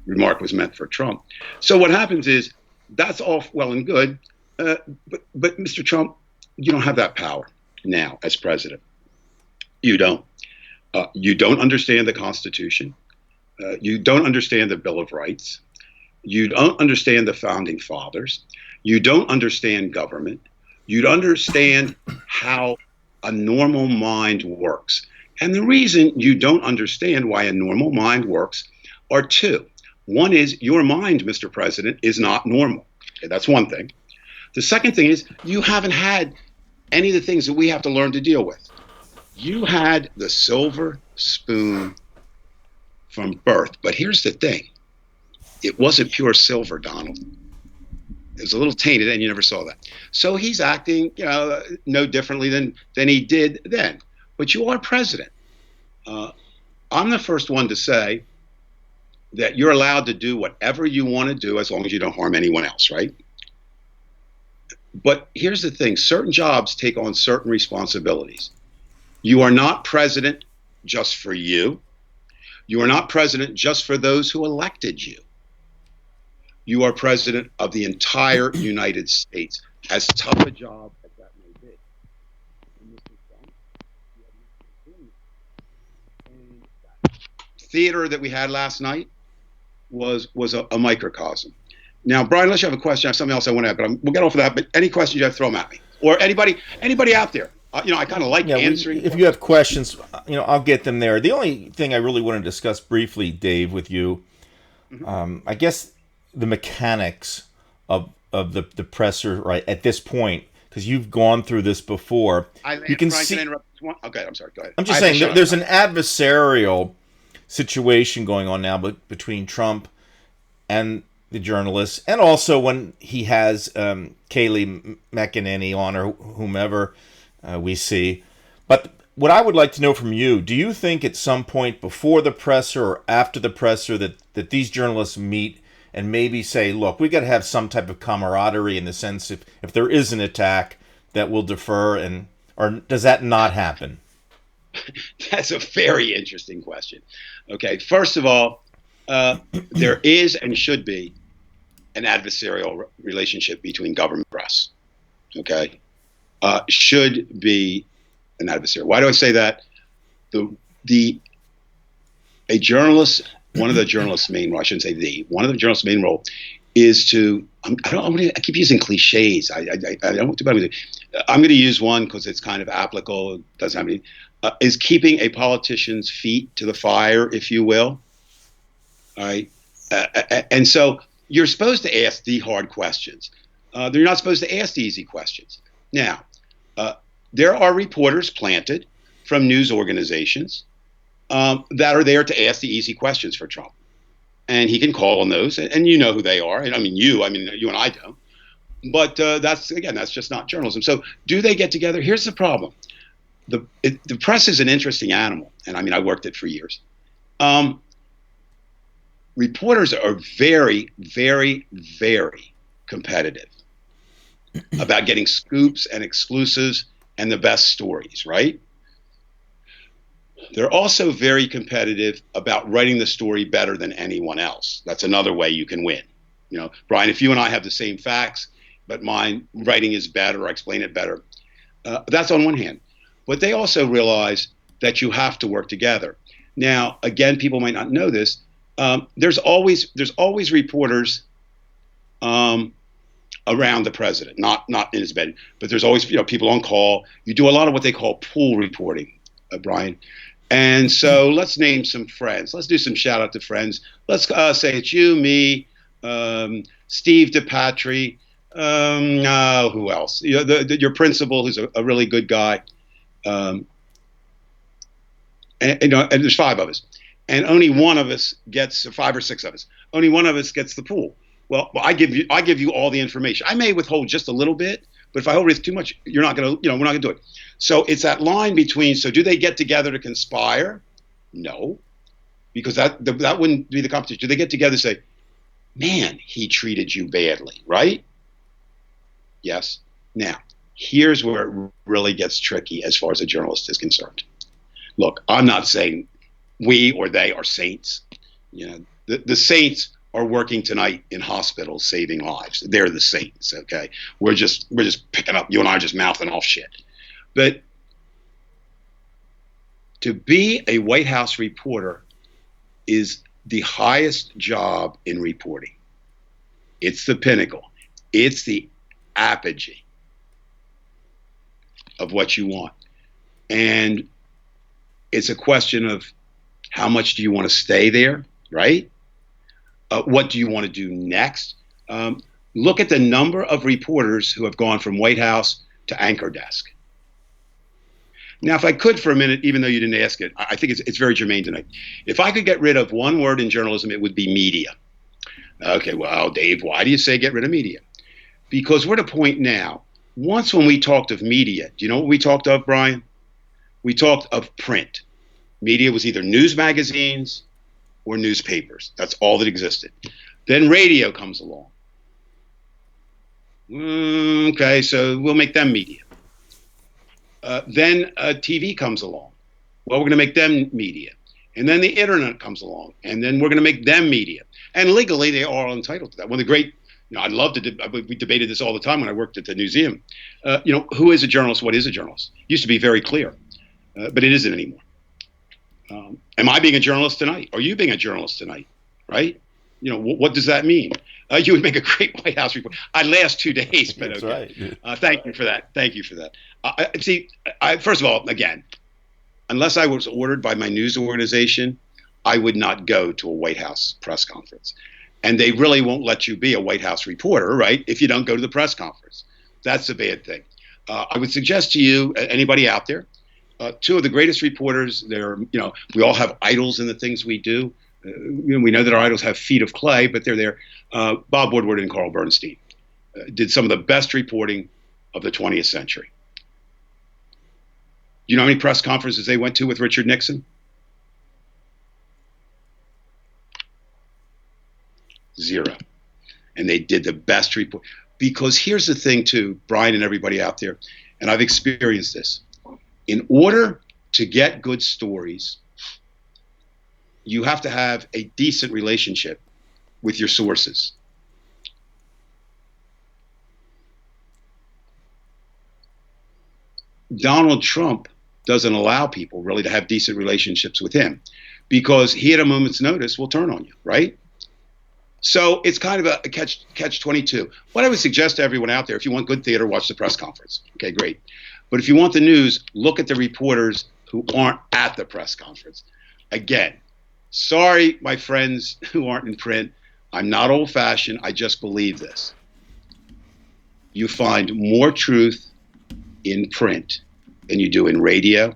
remark was meant for Trump. So what happens is, that's all well and good. But Mr. Trump, you don't have that power now as president. You don't. You don't understand the Constitution. You don't understand the Bill of Rights. You don't understand the Founding Fathers. You don't understand government. You don't understand how a normal mind works. And the reason you don't understand why a normal mind works are two. One is your mind, Mr. President, is not normal. Okay, that's one thing. The second thing is you haven't had any of the things that we have to learn to deal with. You had the silver spoon from birth. But here's the thing. It wasn't pure silver, Donald. It was a little tainted, and you never saw that. So he's acting, no differently than he did then. But you are president. I'm the first one to say that you're allowed to do whatever you want to do as long as you don't harm anyone else, right? But here's the thing. Certain jobs take on certain responsibilities. You are not president just for you. You are not president just for those who elected you. You are president of the entire United States, as tough a job as that may be. And that theater that we had last night was a microcosm. Now, Brian, unless you have a question, I have something else I want to add, but we'll get off of that. But any questions you have, throw them at me. Or anybody out there. I kind of like answering. If you have questions, I'll get them there. The only thing I really want to discuss briefly, Dave, with you, I guess the mechanics of the presser, right, at this point, because you've gone through this before. You can see. Okay, I'm sorry. Go ahead. I'm just saying there's an adversarial situation going on now, but between Trump and the journalists, and also when he has Kayleigh McEnany on, or whomever we see. But what I would like to know from you, do you think at some point before the presser or after the presser that these journalists meet and maybe say, look, we got to have some type of camaraderie in the sense if there is an attack that we'll defer, or does that not happen? That's a very interesting question. Okay, first of all, there is and should be an adversarial relationship between government and press. Okay, should be an adversary. Why do I say that? A journalist, one of the journalist's main role, I shouldn't say one of the journalist's main role is to I keep using cliches. I don't. I'm going to use one because it's kind of applicable. It doesn't have any. Is keeping a politician's feet to the fire, if you will. All right, and so you're supposed to ask the hard questions. You're not supposed to ask the easy questions. Now, there are reporters planted from news organizations that are there to ask the easy questions for Trump. And he can call on those, and you know who they are. And I mean, you and I don't. But that's just not journalism. So do they get together? Here's the problem. The press is an interesting animal. And I mean, I worked it for years. Reporters are very, very, very competitive about getting scoops and exclusives and the best stories, right? They're also very competitive about writing the story better than anyone else. That's another way you can win. You know, Brian, if you and I have the same facts, but mine writing is better, or I explain it better, that's on one hand. But they also realize that you have to work together. Now, again, people might not know this. There's always reporters around the president, not in his bed, but there's always people on call. You do a lot of what they call pool reporting, Brian. And so let's name some friends. Let's do some shout out to friends. Let's say it's you, me, Steve DePatry. Who else? Your principal, who's a really good guy. And there's 5 of us, and only one of us gets, or 5 or 6 of us. Only one of us gets the pool. Well, I give you all the information. I may withhold just a little bit, but if I hold too much, we're not gonna do it. So it's that line between. So do they get together to conspire? No, because that wouldn't be the competition. Do they get together and say, "Man, he treated you badly," right? Yes. Now, here's where it really gets tricky as far as a journalist is concerned. Look, I'm not saying we or they are saints. The saints are working tonight in hospitals saving lives. They're the saints, okay? We're just picking up, you and I are just mouthing off shit. But to be a White House reporter is the highest job in reporting. It's the pinnacle. It's the apogee of what you want. And it's a question of how much do you want to stay there, right? What do you want to do next? Look at the number of reporters who have gone from White House to anchor desk. Now, if I could for a minute, even though you didn't ask it, I think it's very germane tonight. If I could get rid of one word in journalism, it would be media. Okay, well, Dave, why do you say get rid of media? Because we're at a point now, once when we talked of media, do you know what we talked of, Brian? We talked of print. Media was either news magazines or newspapers. That's all that existed. Then radio comes along. Okay, so we'll make them media. Then TV comes along. Well, we're going to make them media. And then the internet comes along, and then we're going to make them media. And legally, they are all entitled to that. One of the great, I'd love to, we debated this all the time when I worked at the museum. Who is a journalist? What is a journalist? Used to be very clear, but it isn't anymore. Am I being a journalist tonight? Are you being a journalist tonight? Right? What does that mean? You would make a great White House report. I'd last 2 days, but That's okay. right. Thank you for that. Thank you for that. First of all, again, unless I was ordered by my news organization, I would not go to a White House press conference. And they really won't let you be a White House reporter, right, if you don't go to the press conference. That's a bad thing. I would suggest to you, anybody out there, 2 of the greatest reporters, we all have idols in the things we do. We know that our idols have feet of clay, but they're there. Bob Woodward and Carl Bernstein did some of the best reporting of the 20th century. Do you know how many press conferences they went to with Richard Nixon? 0. And they did the best report. Because here's the thing too, Brian and everybody out there, and I've experienced this. In order to get good stories, you have to have a decent relationship with your sources. Donald Trump doesn't allow people really to have decent relationships with him because he at a moment's notice will turn on you, right? So it's kind of a catch 22. What I would suggest to everyone out there, if you want good theater, watch the press conference. Okay, great. But if you want the news, look at the reporters who aren't at the press conference. Again, sorry, my friends who aren't in print. I'm not old-fashioned. I just believe this. You find more truth in print than you do in radio,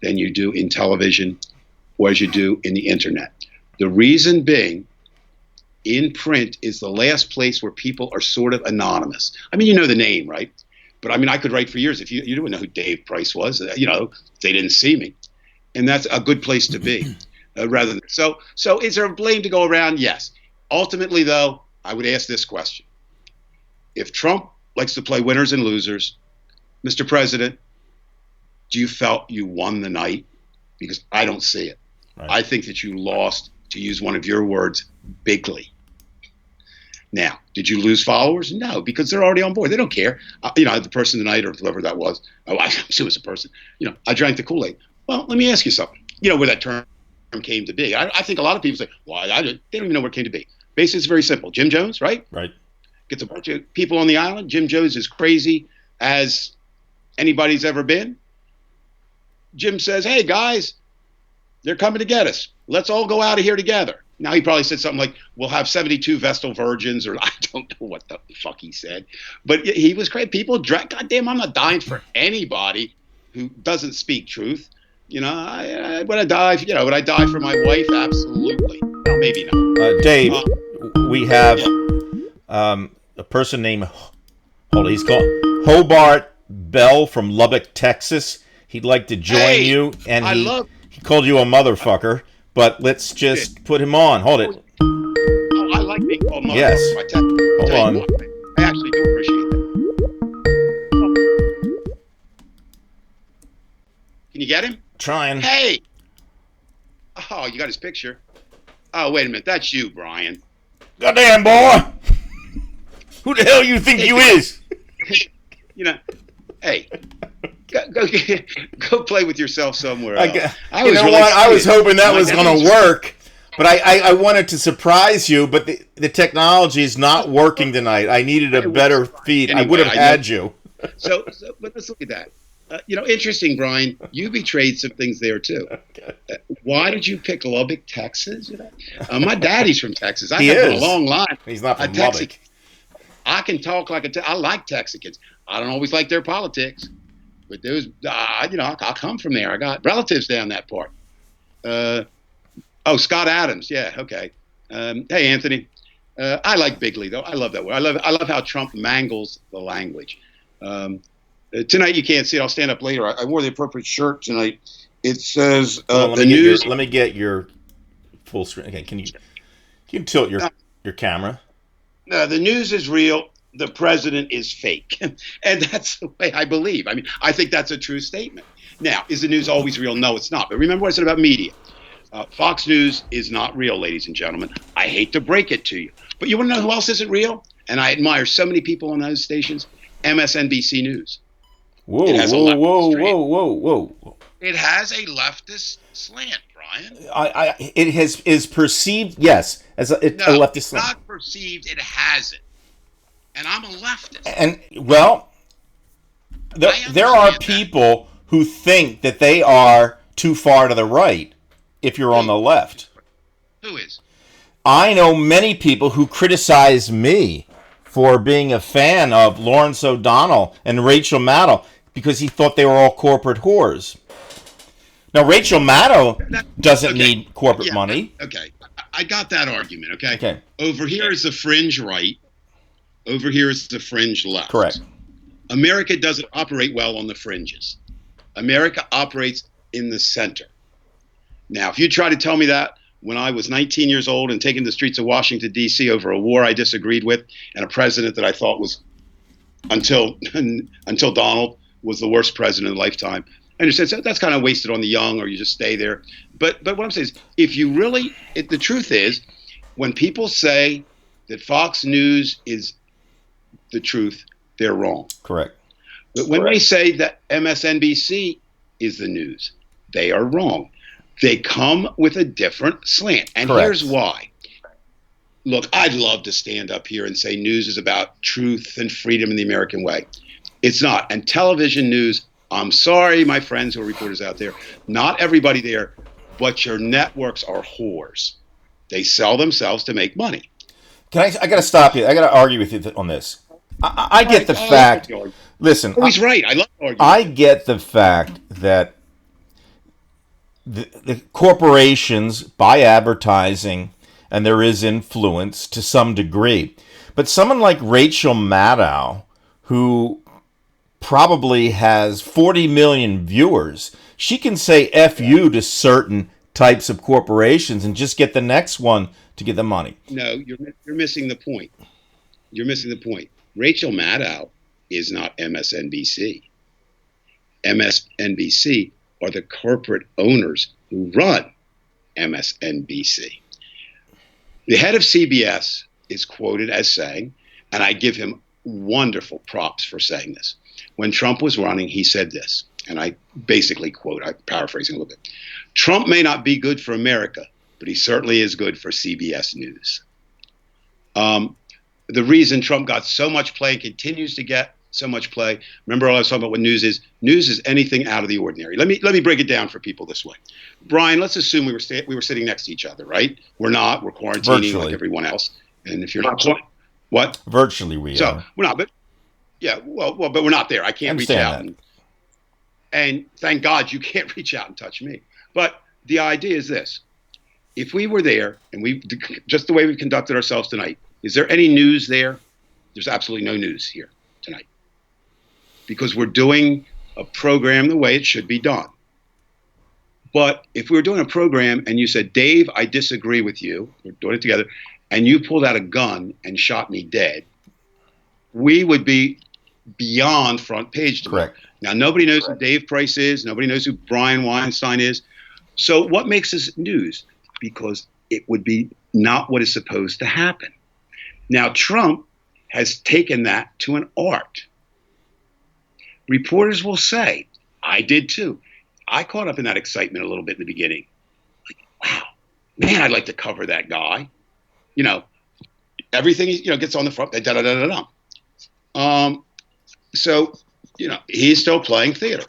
than you do in television, or as you do in the internet. The reason being, in print is the last place where people are sort of anonymous. I mean, you know the name, right? But I mean, I could write for years if you didn't know who Dave Price was. They didn't see me, and that's a good place to be. Rather than so, is there a blame to go around? Yes. Ultimately, though, I would ask this question: if Trump likes to play winners and losers, Mr. President, do you felt you won the night? Because I don't see it. Right. I think that you lost, to use one of your words, bigly. Now, did you lose followers? No, because they're already on board. They don't care. The person tonight or whoever that was, I assume it was a person, I drank the Kool-Aid. Well, let me ask you something. Where that term came to be. I think a lot of people say, well, they don't even know where it came to be. Basically, it's very simple. Jim Jones, right? Right. Gets a bunch of people on the island. Jim Jones is crazy as anybody's ever been. Jim says, hey, guys, they're coming to get us. Let's all go out of here together. Now, he probably said something like, we'll have 72 Vestal Virgins, or I don't know what the fuck he said. But he was crazy. People drank. Goddamn, I'm not dying for anybody who doesn't speak truth. Would I die? Would I die for my wife? Absolutely. No, maybe not. Dave, we have a person named, he's called Hobart Bell from Lubbock, Texas. He'd like to join you, and he called you a motherfucker. But let's just put him on. Hold it. Oh, I like being called motherfucker. Yes. Hold on. I actually do appreciate that. Can you get him? Trying. Hey! Oh, you got his picture. Oh, wait a minute. That's you, Brian. Goddamn, boy! Who the hell you think you is? Hey, go play with yourself somewhere else. I was hoping that was going to work, but I wanted to surprise you, but the technology is not working tonight. I needed a better feed. Anyway, I would have had you. So, but let's look at that. Interesting, Brian. You betrayed some things there too. Okay. Why did you pick Lubbock, Texas? My daddy's from Texas. I have a long line. He's not from Lubbock. I can talk like I like Texicans. I don't always like their politics, but those, I come from there. I got relatives down that part. Scott Adams. Yeah. Okay. Hey, Anthony. I like Bigley though. I love that word. I love how Trump mangles the language. Tonight you can't see it. I'll stand up later. I wore the appropriate shirt tonight. It says let me get your full screen. Okay, can you tilt your camera? No, the news is real. The president is fake, and that's the way I believe. I mean, I think that's a true statement. Now, is the news always real? No, it's not. But remember what I said about media. Fox News is not real, ladies and gentlemen. I hate to break it to you, but you want to know who else isn't real? And I admire so many people on those stations. MSNBC News. Whoa! It has a leftist slant, Brian. It is perceived, yes, as a leftist slant. Not perceived. It has it, and I'm a leftist. And there are people who think that they are too far to the right if you're on the left. Who is? I know many people who criticize me for being a fan of Lawrence O'Donnell and Rachel Maddow because he thought they were all corporate whores. Now, Rachel Maddow doesn't need corporate money. Okay. I got that argument, okay? Okay. Over here is the fringe right. Over here is the fringe left. Correct. America doesn't operate well on the fringes. America operates in the center. Now, if you try to tell me that when I was 19 years old and taking the streets of Washington, D.C. over a war I disagreed with and a president that I thought was, until Donald, was the worst president in a lifetime. I understand. So that's kind of wasted on the young, or you just stay there. But what I'm saying is, if you really, the truth is, when people say that Fox News is the truth, they're wrong. Correct. But when they say that MSNBC is the news, they are wrong. They come with a different slant. And Correct. Here's why. look, I'd love to stand up here and say news is about truth and freedom in the American way. It's not. And television news, I'm sorry, my friends who are reporters out there, not everybody there, but your networks are whores. They sell themselves to make money. I got to stop you. I got to argue with you on this. I get the fact. Listen, he's right. I love arguing. I get the fact that the corporations buy advertising, and there is influence to some degree. But someone like Rachel Maddow, who probably has 40 million viewers, she can say F you to certain types of corporations and just get the next one to get the money. No, you're missing the point. You're missing the point. Rachel Maddow is not MSNBC. MSNBC are the corporate owners who run MSNBC. The head of CBS is quoted as saying, and I give him wonderful props for saying this. When Trump was running, he said this, and I basically quote, I'm paraphrasing a little bit. Trump may not be good for America, but he certainly is good for CBS News. The reason Trump got so much play and continues to get so much play, remember I was talking about what news is? News is anything out of the ordinary. Let me break it down for people this way. Brian, let's assume we were sitting next to each other, right? We're not. We're quarantining Virtually. like everyone else. And if you're not, what? Virtually we So are. we're not, but yeah, well, but we're not there. I can't reach out. And thank God you can't reach out and touch me. But the idea is this. If we were there and we just the way we conducted ourselves tonight, is there any news there? There's absolutely no news here tonight. Because we're doing a program the way it should be done. But if we were doing a program and you said, Dave, I disagree with you, we're doing it together, and you pulled out a gun and shot me dead, we would be beyond front page tomorrow. Correct. Now, nobody knows who Dave Price is. Nobody knows who Brian Weinstein is. So what makes this news? Because it would be not what is supposed to happen. Now, Trump has taken that to an art. Reporters will say, I did too. I caught up in that excitement a little bit in the beginning. Like, wow, man, I'd like to cover that guy. You know, everything, gets on the front, so, he's still playing theater.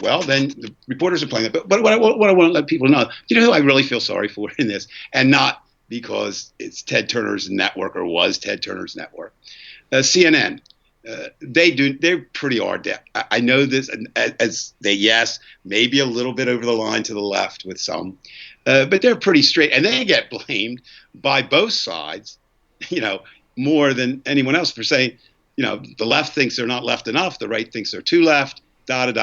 Well, then the reporters are playing it. But what I want to let people know, who I really feel sorry for in this, and not because it's Ted Turner's network or was Ted Turner's network. CNN, they're pretty adept. I know this as they, yes, maybe a little bit over the line to the left with some, but they're pretty straight, and they get blamed by both sides, more than anyone else for saying, the left thinks they're not left enough, the right thinks they're too left, I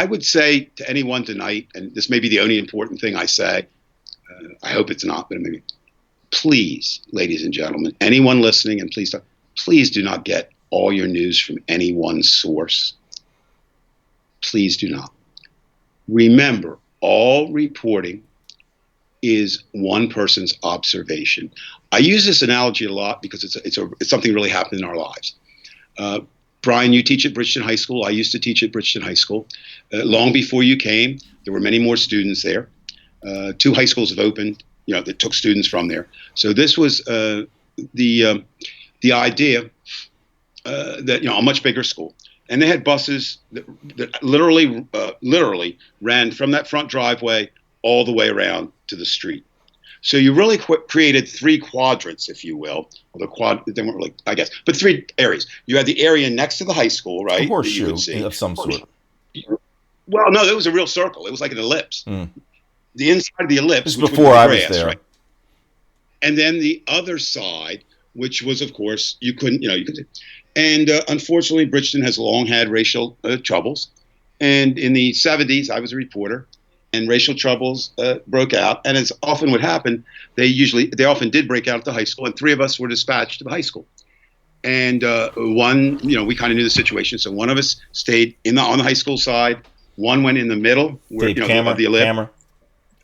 would say to anyone tonight, and this may be the only important thing I say, I hope it's not, but maybe, please, ladies and gentlemen, anyone listening, and please do not get all your news from any one source. Please do not. Remember, all reporting is one person's observation. I use this analogy a lot because it's something really happened in our lives. Brian, you teach at Bridgeton High School. I used to teach at Bridgeton High School. Long before you came, there were many more students there. 2 high schools have opened, that took students from there. So this was the idea that, a much bigger school. And they had buses that literally ran from that front driveway all the way around to the street. So you really created 3 quadrants, if you will. Well, they weren't really, I guess, but 3 areas. You had the area next to the high school, right? A horseshoe of some sort. Well, no, it was a real circle. It was like an ellipse. The inside of the ellipse. This was before I was there. Right? And then the other side, which was, of course, you couldn't. And unfortunately, Bridgeton has long had racial troubles. And in the 70s, I was a reporter. And racial troubles broke out, and as often would happen, they often did break out at the high school, and 3 of us were dispatched to the high school. And one, we kind of knew the situation, so one of us stayed on the high school side. One went in the middle, where camera, the ellipse. Camera.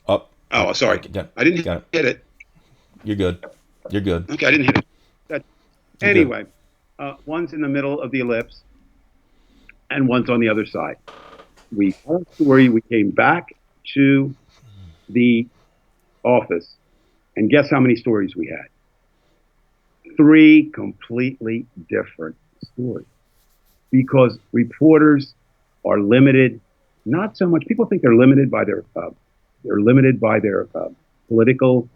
Up. Oh, sorry, I didn't hit it. You're good. Okay, I didn't hit it. Anyway, one's in the middle of the ellipse, and one's on the other side. We told the story. We came back to the office, and guess how many stories we had? 3 completely different stories. Because reporters are limited, not so much. People think they're limited by their political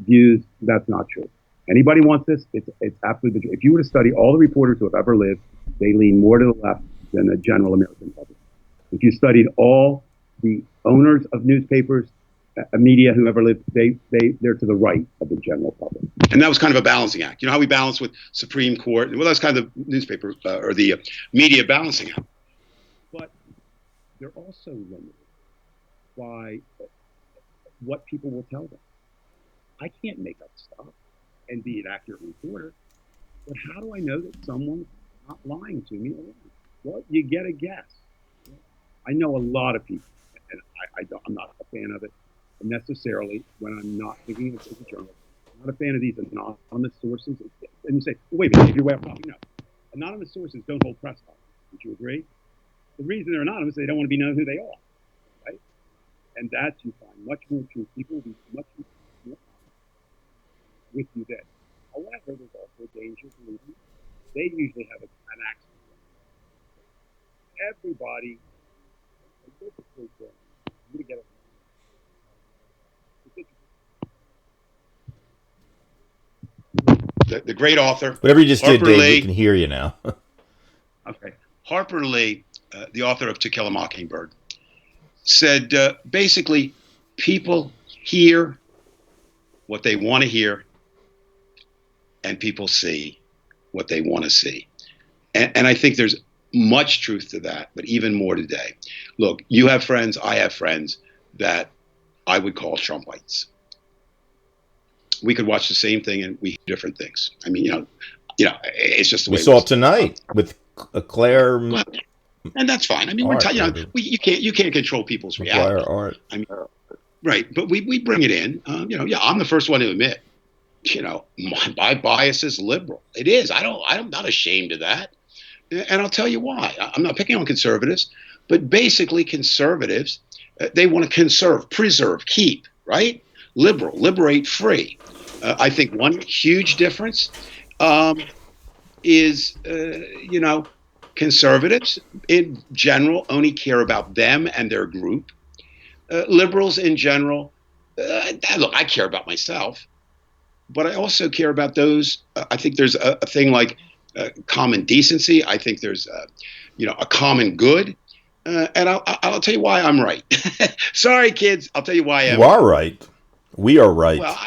views. That's not true. Anybody wants this? It's absolutely true. If you were to study all the reporters who have ever lived, they lean more to the left than the general American public. If you studied all the owners of newspapers, media who ever lived, they're to the right of the general public. And that was kind of a balancing act. You know how we balance with Supreme Court? Well, that's kind of the newspaper or the media balancing act. But they're also limited by what people will tell them. I can't make up stuff and be an accurate reporter, but how do I know that someone's not lying to me? Well, you get a guess. I know a lot of people, and I'm not a fan of it necessarily when I'm not thinking as a journalist. I'm not a fan of these anonymous sources. And you say, well, wait a minute, if you're way off topic, no. Anonymous sources don't hold press conferences. Would you agree? The reason they're anonymous, they don't want to be known who they are, right? And that you find much more true. People will be much more honest with you then. However, there's also danger to losing. They usually have an accent. Everybody, you get it. The great author. Whatever you just Harper did, Dave, Lee. we can hear you now. Okay. Harper Lee, the author of To Kill a Mockingbird, said basically people hear what they want to hear and people see what they want to see. And I think there's much truth to that, but even more today. Look, you have friends, I have friends that I would call Trumpites. We could watch the same thing and we hear different things. I mean, you know, it's just the way We saw it tonight with Claire. Well, and that's fine. I mean, Art, you can't control people's reality. Art. I mean, right? But we bring it in. I'm the first one to admit, my bias is liberal. It is. I'm not ashamed of that, and I'll tell you why. I'm not picking on conservatives, but basically conservatives, they want to conserve, preserve, keep, right? Liberal, liberate, free. I think one huge difference is, conservatives in general only care about them and their group. Liberals in general, look, I care about myself, but I also care about those. I think there's a thing like common decency. I think there's, a common good. And I'll tell you why I'm right. Sorry, kids. I'll tell you why You are right. We are right. Well,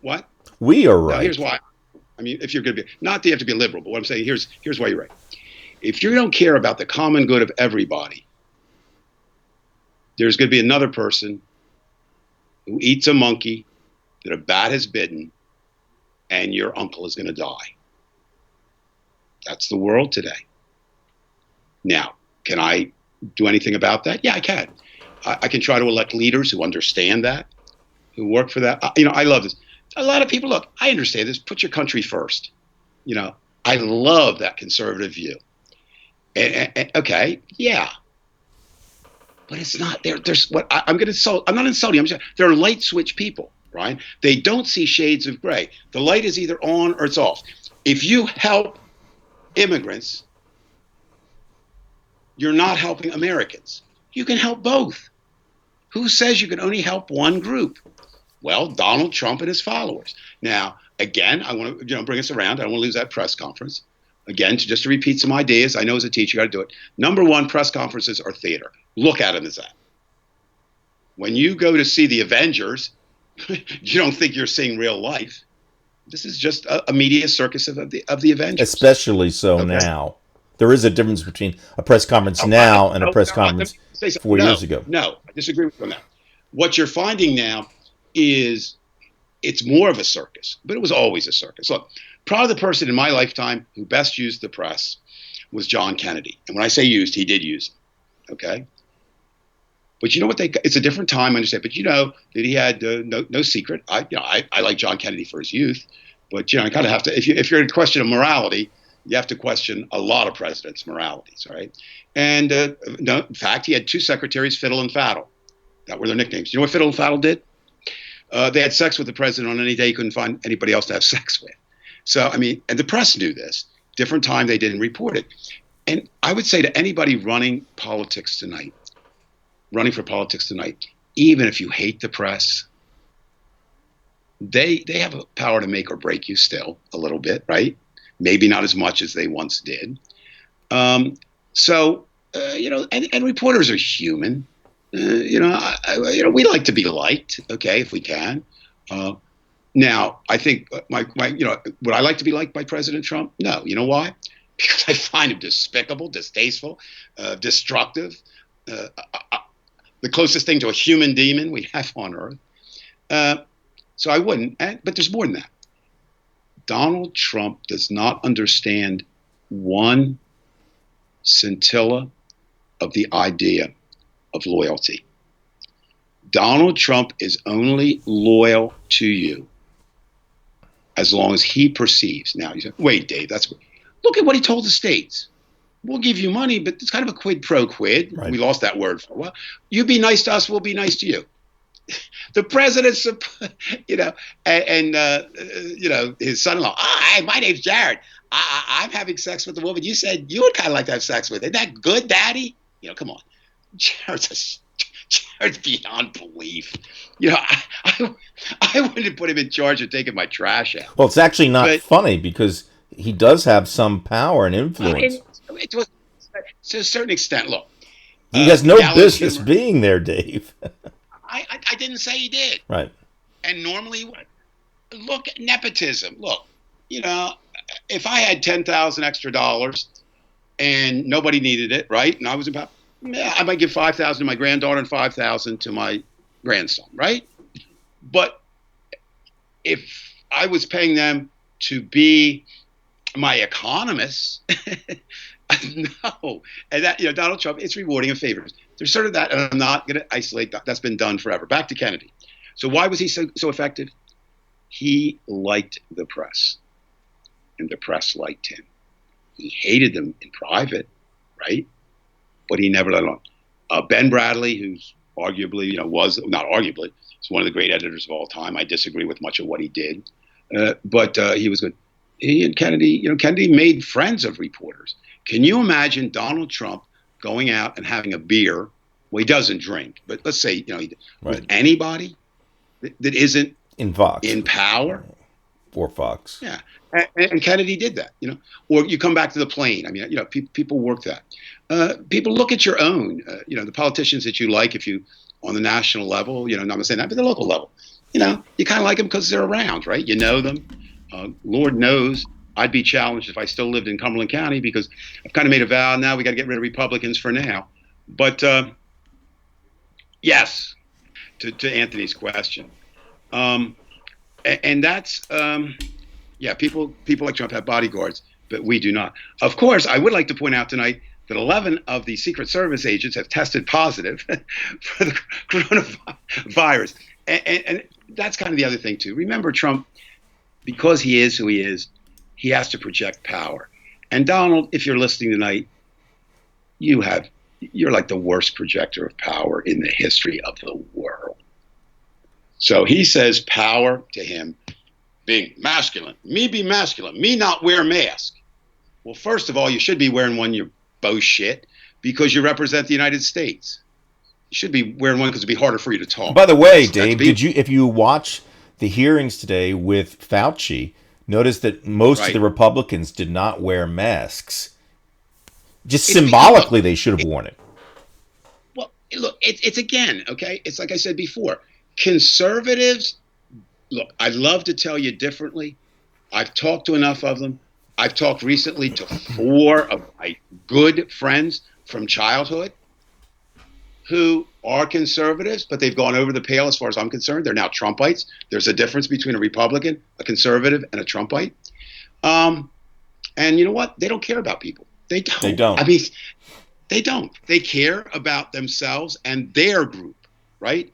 what? We are right. Now, here's why. I mean, if you're going to be, not that you have to be liberal, but what I'm saying, here's why you're right. If you don't care about the common good of everybody, there's going to be another person who eats a monkey that a bat has bitten, and your uncle is going to die. That's the world today. Now, can I do anything about that? Yeah, I can. I can try to elect leaders who understand that, who work for that. I love this. A lot of people, look, I understand this. Put your country first. I love that conservative view. And okay, yeah. But it's not there. There's what I'm going to insult. I'm not insulting. I'm just, they're light switch people, right? They don't see shades of gray. The light is either on or it's off. If you help immigrants, you're not helping Americans. You can help both. Who says you can only help one group? Well, Donald Trump and his followers. Now, again, I want to bring us around. I don't want to lose that press conference. Again, just to repeat some ideas. I know as a teacher, you got to do it. Number one, press conferences are theater. Look at them as that. When you go to see the Avengers, you don't think you're seeing real life. This is just a media circus of the Avengers. Especially so now. There is a difference between a press conference now and a press conference 4 years ago. No, I disagree with you on that. What you're finding now is it's more of a circus, but it was always a circus. Look, probably the person in my lifetime who best used the press was John Kennedy. And when I say used, he did use it. Okay? But you know what? It's a different time, I understand. But that he had no secret. I like John Kennedy for his youth. But, I kind of have to, if you're in question of morality, you have to question a lot of presidents' moralities, right? And in fact, he had two secretaries, Fiddle and Faddle. That were their nicknames. You know what Fiddle and Faddle did? They had sex with the president on any day he couldn't find anybody else to have sex with. So, I mean, and the press knew this. Different time, they didn't report it. And I would say to anybody running for politics tonight, even if you hate the press, they have a power to make or break you still a little bit, right? Maybe not as much as they once did. And reporters are human. We like to be liked, okay, if we can. Now, I think would I like to be liked by President Trump? No. You know why? Because I find him despicable, distasteful, destructive, the closest thing to a human demon we have on earth. So I wouldn't. But there's more than that. Donald Trump does not understand one scintilla of the idea of loyalty. Donald Trump is only loyal to you as long as he perceives. Now, you say, wait, Dave, look at what he told the states. We'll give you money, but it's kind of a quid pro quid. Right. We lost that word for a while. You be nice to us, we'll be nice to you. The president's, his son-in-law. Hi, my name's Jared. I'm having sex with the woman you said you would kind of like to have sex with. Isn't that good, Daddy? Come on. Jared's beyond belief. I wouldn't put him in charge of taking my trash out. Well, it's actually not funny because he does have some power and influence. It was, to a certain extent. Look, he has no business being there, Dave. I didn't say he did. Right. And normally, look at nepotism. Look, if I had $10,000 extra dollars and nobody needed it, right? And I was I might give $5,000 to my granddaughter and $5,000 to my grandson, right? But if I was paying them to be my economists, no. And that, Donald Trump, it's rewarding of favors. There's sort of that, and I'm not going to isolate that. That's been done forever. Back to Kennedy. So why was he so effective? He liked the press, and the press liked him. He hated them in private, right? But he never let on. Ben Bradley, who's arguably, he's one of the great editors of all time. I disagree with much of what he did, but he was good. He and Kennedy, Kennedy made friends of reporters. Can you imagine Donald Trump going out and having a beer? Well, he doesn't drink, but let's say, with anybody that isn't in Fox, in power, or Fox. Yeah, and Kennedy did that, Or you come back to the plane. I mean, people work that. People look at your own, the politicians that you like. If you on the national level, I'm not saying that, but the local level, you kind of like them because they're around, right? You know them. Lord knows I'd be challenged if I still lived in Cumberland County because I've kind of made a vow now we got to get rid of Republicans for now. But yes, to Anthony's question. And that's, people like Trump have bodyguards, but we do not. Of course, I would like to point out tonight that 11 of the Secret Service agents have tested positive for the coronavirus. And that's kind of the other thing, too. Remember, Trump, because he is who he is, he has to project power. And Donald, if you're listening tonight, you're like the worst projector of power in the history of the world. So he says power to him being masculine. Me be masculine. Me not wear a mask. Well, first of all, you should be wearing one, you bullshit, because you represent the United States. You should be wearing one because it'd be harder for you to talk. By the way, Dave, if you watch the hearings today with Fauci, notice that most of the Republicans did not wear masks. Just symbolically, they should have worn it. Well, look, it's again, okay? It's like I said before. Conservatives, look, I'd love to tell you differently. I've talked to enough of them. I've talked recently to 4 of my good friends from childhood who are conservatives, but they've gone over the pale as far as I'm concerned. They're now Trumpites. There's a difference between a Republican, a conservative, and a Trumpite. And you know what? They don't care about people. They don't. They don't. I mean, they don't. They care about themselves and their group, right?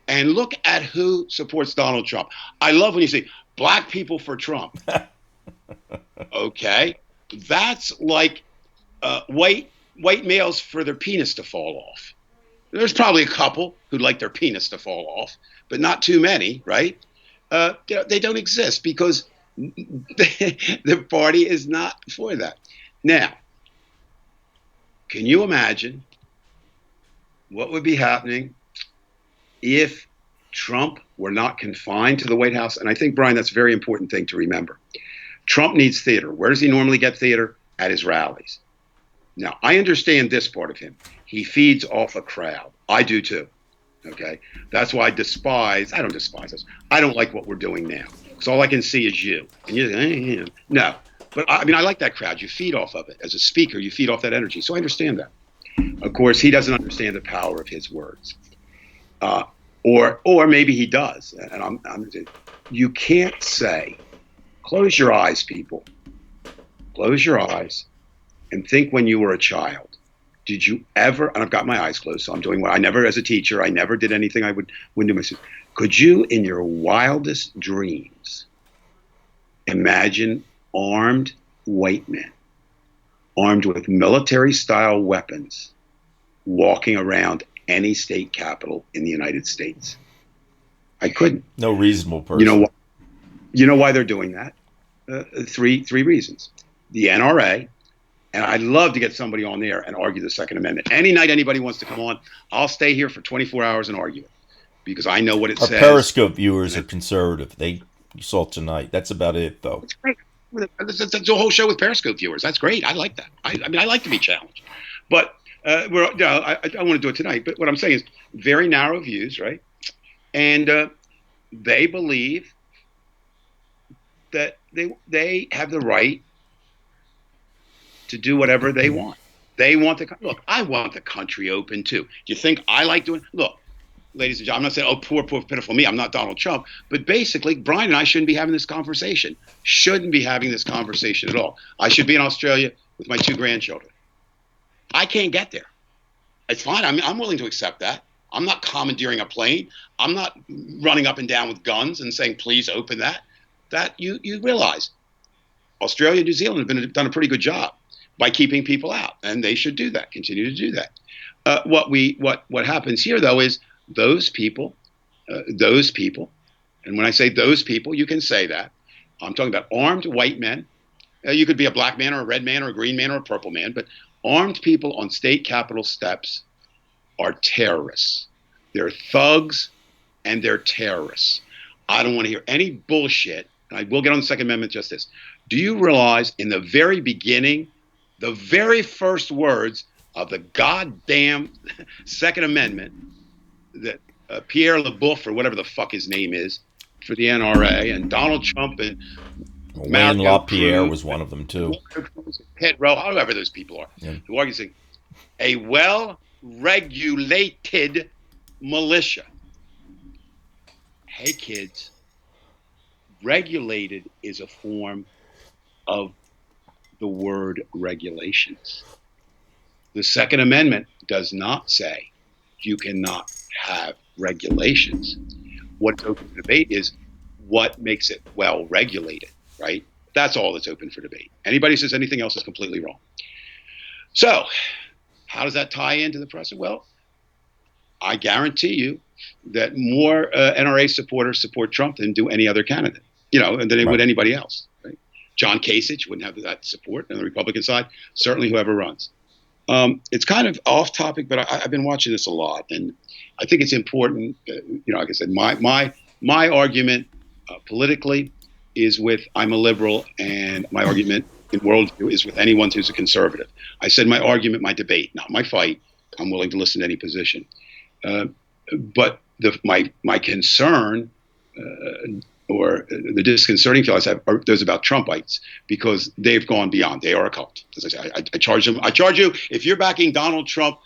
And look at who supports Donald Trump. I love when you say black people for Trump. Okay, that's like white males for their penis to fall off. There's probably a couple who'd like their penis to fall off, but not too many, right? They don't exist because the party is not for that. Now, can you imagine what would be happening if Trump were not confined to the White House? And I think, Brian, that's a very important thing to remember. Trump needs theater. Where does he normally get theater? At his rallies. Now, I understand this part of him. He feeds off a crowd. I do too. Okay? That's why I don't despise us. I don't like what we're doing now. Because all I can see is you. And you're no. But I mean, I like that crowd. You feed off of it. As a speaker, you feed off that energy. So I understand that. Of course, he doesn't understand the power of his words. Or maybe he does. And you can't say, close your eyes, people. Close your eyes and think when you were a child. Did you ever, and I've got my eyes closed, so I'm doing what I never, as a teacher, I never did anything I wouldn't do myself. Could you, in your wildest dreams, imagine armed white men, armed with military-style weapons, walking around any state capital in the United States? I couldn't. No reasonable person. You know why they're doing that? Three reasons. The NRA, and I'd love to get somebody on there and argue the Second Amendment. Any night anybody wants to come on, I'll stay here for 24 hours and argue it because I know what it Our says. Periscope viewers are conservative. You saw tonight. That's about it, though. It's great. That's a whole show with Periscope viewers. That's great. I like that. I mean, I like to be challenged. But I want to do it tonight. But what I'm saying is very narrow views, right? And they believe that they have the right to do whatever they want. They want look. I want the country open too. Do you think I like doing? Look, ladies and gentlemen, I'm not saying, oh, poor, pitiful me. I'm not Donald Trump. But basically, Brian and I shouldn't be having this conversation. Shouldn't be having this conversation at all. I should be in Australia with my 2 grandchildren. I can't get there. It's fine. I'm willing to accept that. I'm not commandeering a plane. I'm not running up and down with guns and saying, please open that. That you realize Australia and New Zealand have done a pretty good job by keeping people out, and they should do that, continue to do that. What happens here, though, is those people, and when I say those people, you can say that. I'm talking about armed white men. You could be a black man or a red man or a green man or a purple man, but armed people on state capitol steps are terrorists. They're thugs and they're terrorists. I don't want to hear any bullshit. And I will get on the Second Amendment just this. Do you realize in the very beginning, the very first words of the goddamn Second Amendment that Pierre LeBouf, or whatever the fuck his name is, for the NRA, and Donald Trump and Wayne LaPierre was one of them too. Pitt Rowe, however those people are, who are saying a well-regulated militia. Hey kids, regulated is a form of the word regulations. The Second Amendment does not say you cannot have regulations. What's open for debate is what makes it well regulated, right? That's all that's open for debate. Anybody who says anything else is completely wrong. So, how does that tie into the press? Well, I guarantee you that more NRA supporters support Trump than do any other candidate, and than they would anybody else. Right? John Kasich wouldn't have that support on the Republican side, certainly whoever runs. It's kind of off topic, but I've been watching this a lot, and I think it's important. Like I said, my argument politically is with I'm a liberal, and my argument in worldview is with anyone who's a conservative. I said my argument, my debate, not my fight. I'm willing to listen to any position. But my concern or the disconcerting feelings I have are those about Trumpites, because they've gone beyond. They are a cult. As I say, I charge them. I charge you, if you're backing Donald Trump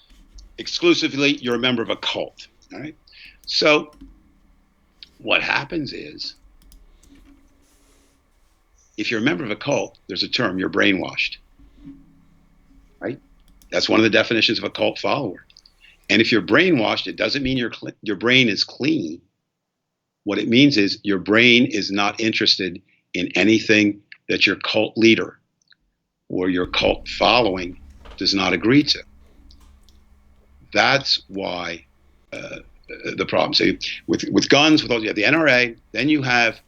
exclusively, you're a member of a cult. All right. So what happens is, if you're a member of a cult, there's a term, you're brainwashed. Right? That's one of the definitions of a cult follower. And if you're brainwashed, it doesn't mean your brain is clean. What it means is your brain is not interested in anything that your cult leader or your cult following does not agree to. That's why the problem. So with guns, with all you have the NRA, then you have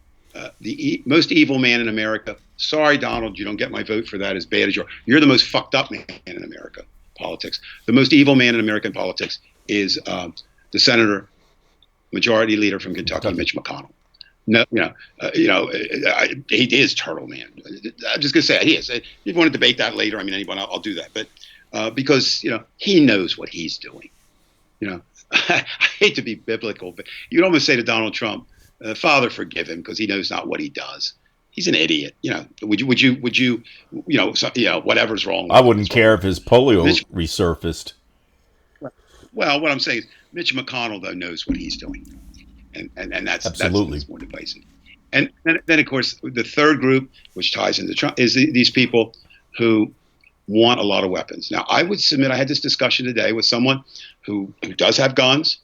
most evil man in America. Sorry, Donald, you don't get my vote for that. As bad as you're the most fucked up man in America politics. The most evil man in American politics is the senator, majority leader from Kentucky, Mitch McConnell. No, he is Turtle Man. I'm just gonna say it, he is. If you want to debate that later, I mean, anyone, I'll do that. But because he knows what he's doing. I hate to be biblical, but you'd almost say to Donald Trump, "Father, forgive him, because he knows not what he does. He's an idiot." Would you whatever's wrong. I wouldn't care if his polio resurfaced. Well, what I'm saying is, Mitch McConnell though knows what he's doing, and that's absolutely that's more divisive. And then of course the third group, which ties into Trump, is these people who want a lot of weapons. Now, I would submit, I had this discussion today with someone who does have guns.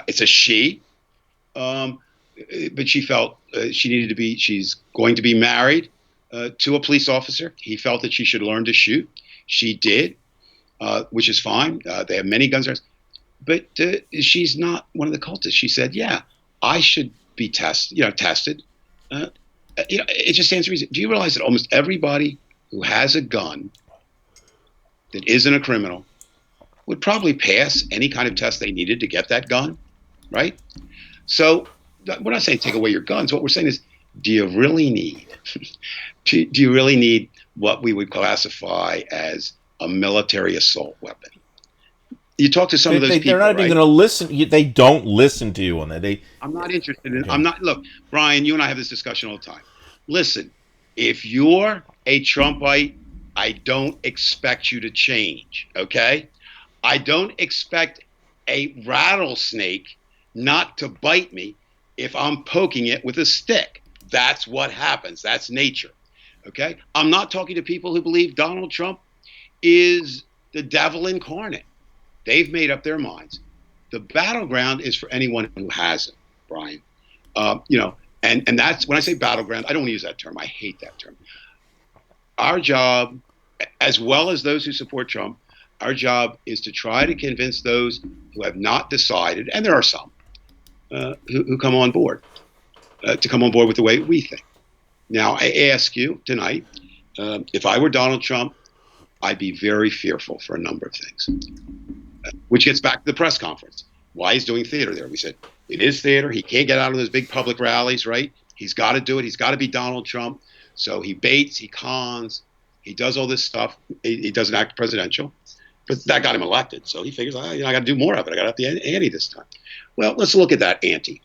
It's a she, but she felt she's going to be married to a police officer. He felt that she should learn to shoot. She did, which is fine. They have many guns. But she's not one of the cultists. She said, yeah, I should be tested. It just stands to reason. Do you realize that almost everybody who has a gun that isn't a criminal would probably pass any kind of test they needed to get that gun, right? So we're not saying take away your guns. What we're saying is, do you really need what we would classify as a military assault weapon? You talk to some of those people, they're not even going to listen. They don't listen to you on that. I'm not interested in. Okay. Look, Brian, you and I have this discussion all the time. Listen, if you're a Trumpite, I don't expect you to change, okay? I don't expect a rattlesnake not to bite me if I'm poking it with a stick. That's what happens. That's nature, okay? I'm not talking to people who believe Donald Trump is the devil incarnate. They've made up their minds. The battleground is for anyone who hasn't, Brian. And that's, when I say battleground, I don't want to use that term. I hate that term. Our job, as well as those who support Trump, our job is to try to convince those who have not decided, and there are some, who come on board, to come on board with the way we think. Now, I ask you tonight, if I were Donald Trump, I'd be very fearful for a number of things, which gets back to the press conference. Why he's doing theater there? We said, it is theater. He can't get out of those big public rallies, right? He's got to do it. He's got to be Donald Trump. So he baits, he cons, he does all this stuff. He doesn't act presidential, but that got him elected. So he figures, I got to do more of it. I got to up the ante this time. Well, let's look at that ante.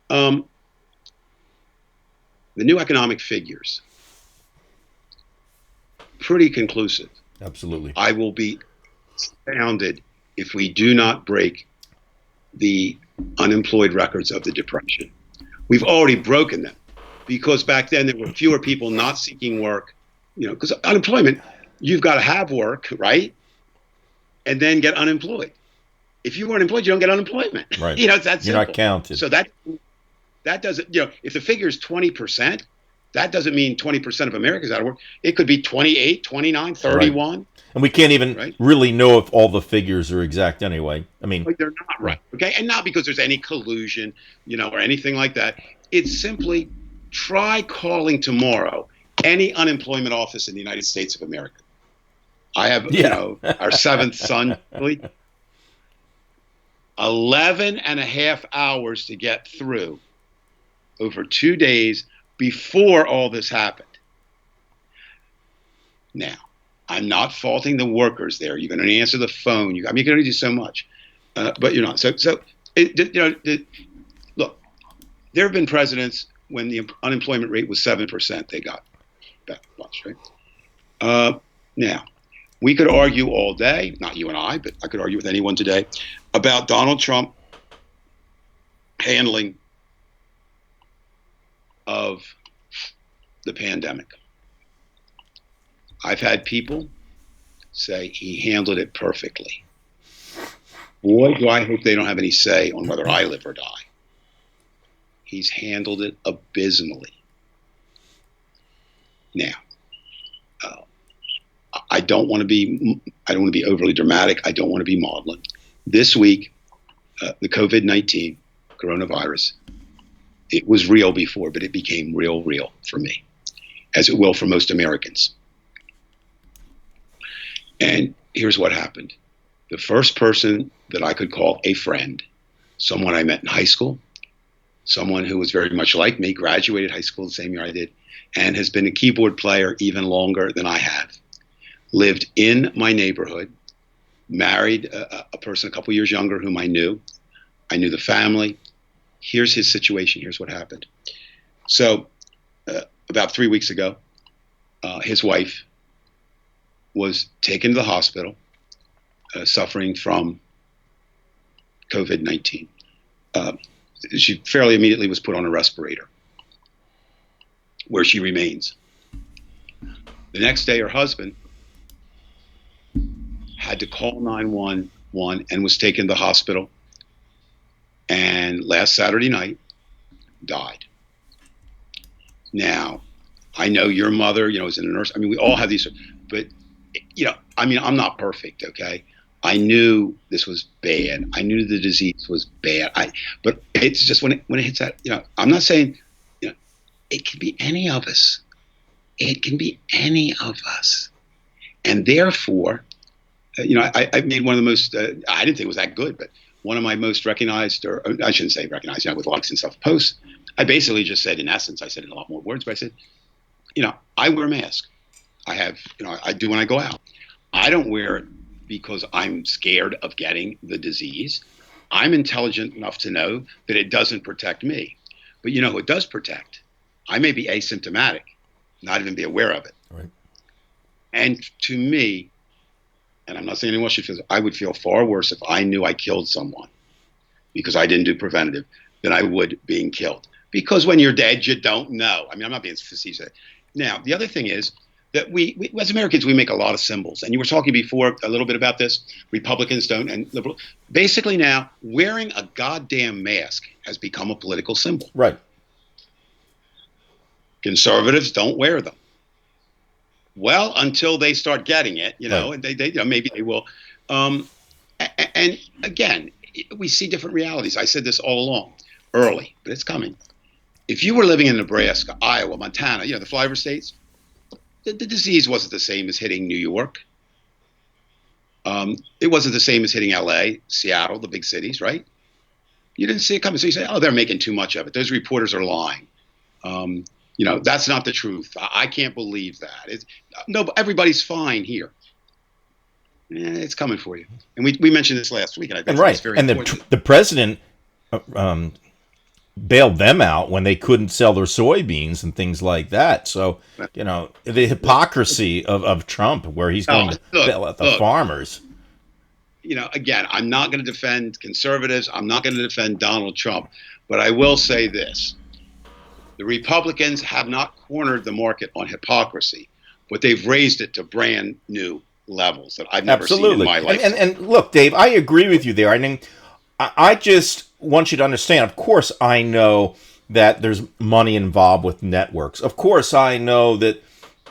The new economic figures, pretty conclusive. Absolutely. I will be astounded if we do not break the unemployed records of the Depression. We've already broken them, because back then there were fewer people not seeking work, because unemployment, you've got to have work, right? And then get unemployed. If you weren't employed, you don't get unemployment. Right. It's that simple. You're not counted. So that doesn't, if the figure is 20%, that doesn't mean 20% of Americans out of work. It could be 28, 29, 31. Right. And we can't even really know if all the figures are exact anyway. I mean, they're not right. Okay. And not because there's any collusion, or anything like that. It's simply try calling tomorrow any unemployment office in the United States of America. I have, our seventh son, 11 and a half hours to get through over 2 days before all this happened. Now, I'm not faulting the workers there. You're going to answer the phone. You can only do so much, but you're not. Look, there have been presidents when the unemployment rate was 7%. They got that much, right? Now, we could argue all day, not you and I, but I could argue with anyone today, about Donald Trump handling of the pandemic. I've had people say he handled it perfectly. Boy, do I hope they don't have any say on whether I live or die. He's handled it abysmally. Now, I don't want to be overly dramatic. I don't want to be maudlin. This week, the COVID-19 coronavirus, it was real before, but it became real for me, as it will for most Americans. And here's what happened. The first person that I could call a friend, someone I met in high school, someone who was very much like me, graduated high school the same year I did, and has been a keyboard player even longer than I have, lived in my neighborhood, married a person a couple years younger whom I knew. I knew the family. Here's his situation. Here's what happened. So about 3 weeks ago, his wife was taken to the hospital suffering from COVID-19. She fairly immediately was put on a respirator, where she remains. The next day, her husband had to call 911 and was taken to the hospital, and last Saturday night died. Now, I know your mother, is a nurse. I mean, we all have these, but, I'm not perfect, okay? I knew this was bad. I knew the disease was bad. But it's just when it hits that, I'm not saying, it can be any of us. It can be any of us. And therefore, I made one of the most, I didn't think it was that good, but one of my most recognized, or I shouldn't say recognized, with likes and stuff posts, I basically just said, in essence, I said in a lot more words, but I said, I wear a mask. I have, I do when I go out. I don't wear it because I'm scared of getting the disease. I'm intelligent enough to know that it doesn't protect me. But who it does protect? I may be asymptomatic, not even be aware of it. Right. And to me, and I'm not saying anyone else should feel, I would feel far worse if I knew I killed someone because I didn't do preventative than I would being killed. Because when you're dead, you don't know. I mean, I'm not being facetious. Now, the other thing is that we as Americans, we make a lot of symbols. And you were talking before a little bit about this. Republicans don't, and liberal. Basically now, wearing a goddamn mask has become a political symbol. Right. Conservatives don't wear them. Well, until they start getting it, Right. and they maybe they will. And again, we see different realities. I said this all along, early, but it's coming. If you were living in Nebraska, Iowa, Montana, the flyover states, the disease wasn't the same as hitting New York. It wasn't the same as hitting L.A., Seattle, the big cities, right? You didn't see it coming. So you say, oh, they're making too much of it. Those reporters are lying. That's not the truth. I can't believe that. No, everybody's fine here. It's coming for you. And we mentioned this last week. And I think it's very important. The president bailed them out when they couldn't sell their soybeans and things like that. So, the hypocrisy of Trump, where he's going to bail out the farmers. Again, I'm not going to defend conservatives. I'm not going to defend Donald Trump. But I will say this. The Republicans have not cornered the market on hypocrisy, but they've raised it to brand new levels that I've never seen in my life. And look, Dave, I agree with you there. I mean, I just want you to understand, of course, I know that there's money involved with networks. Of course, I know that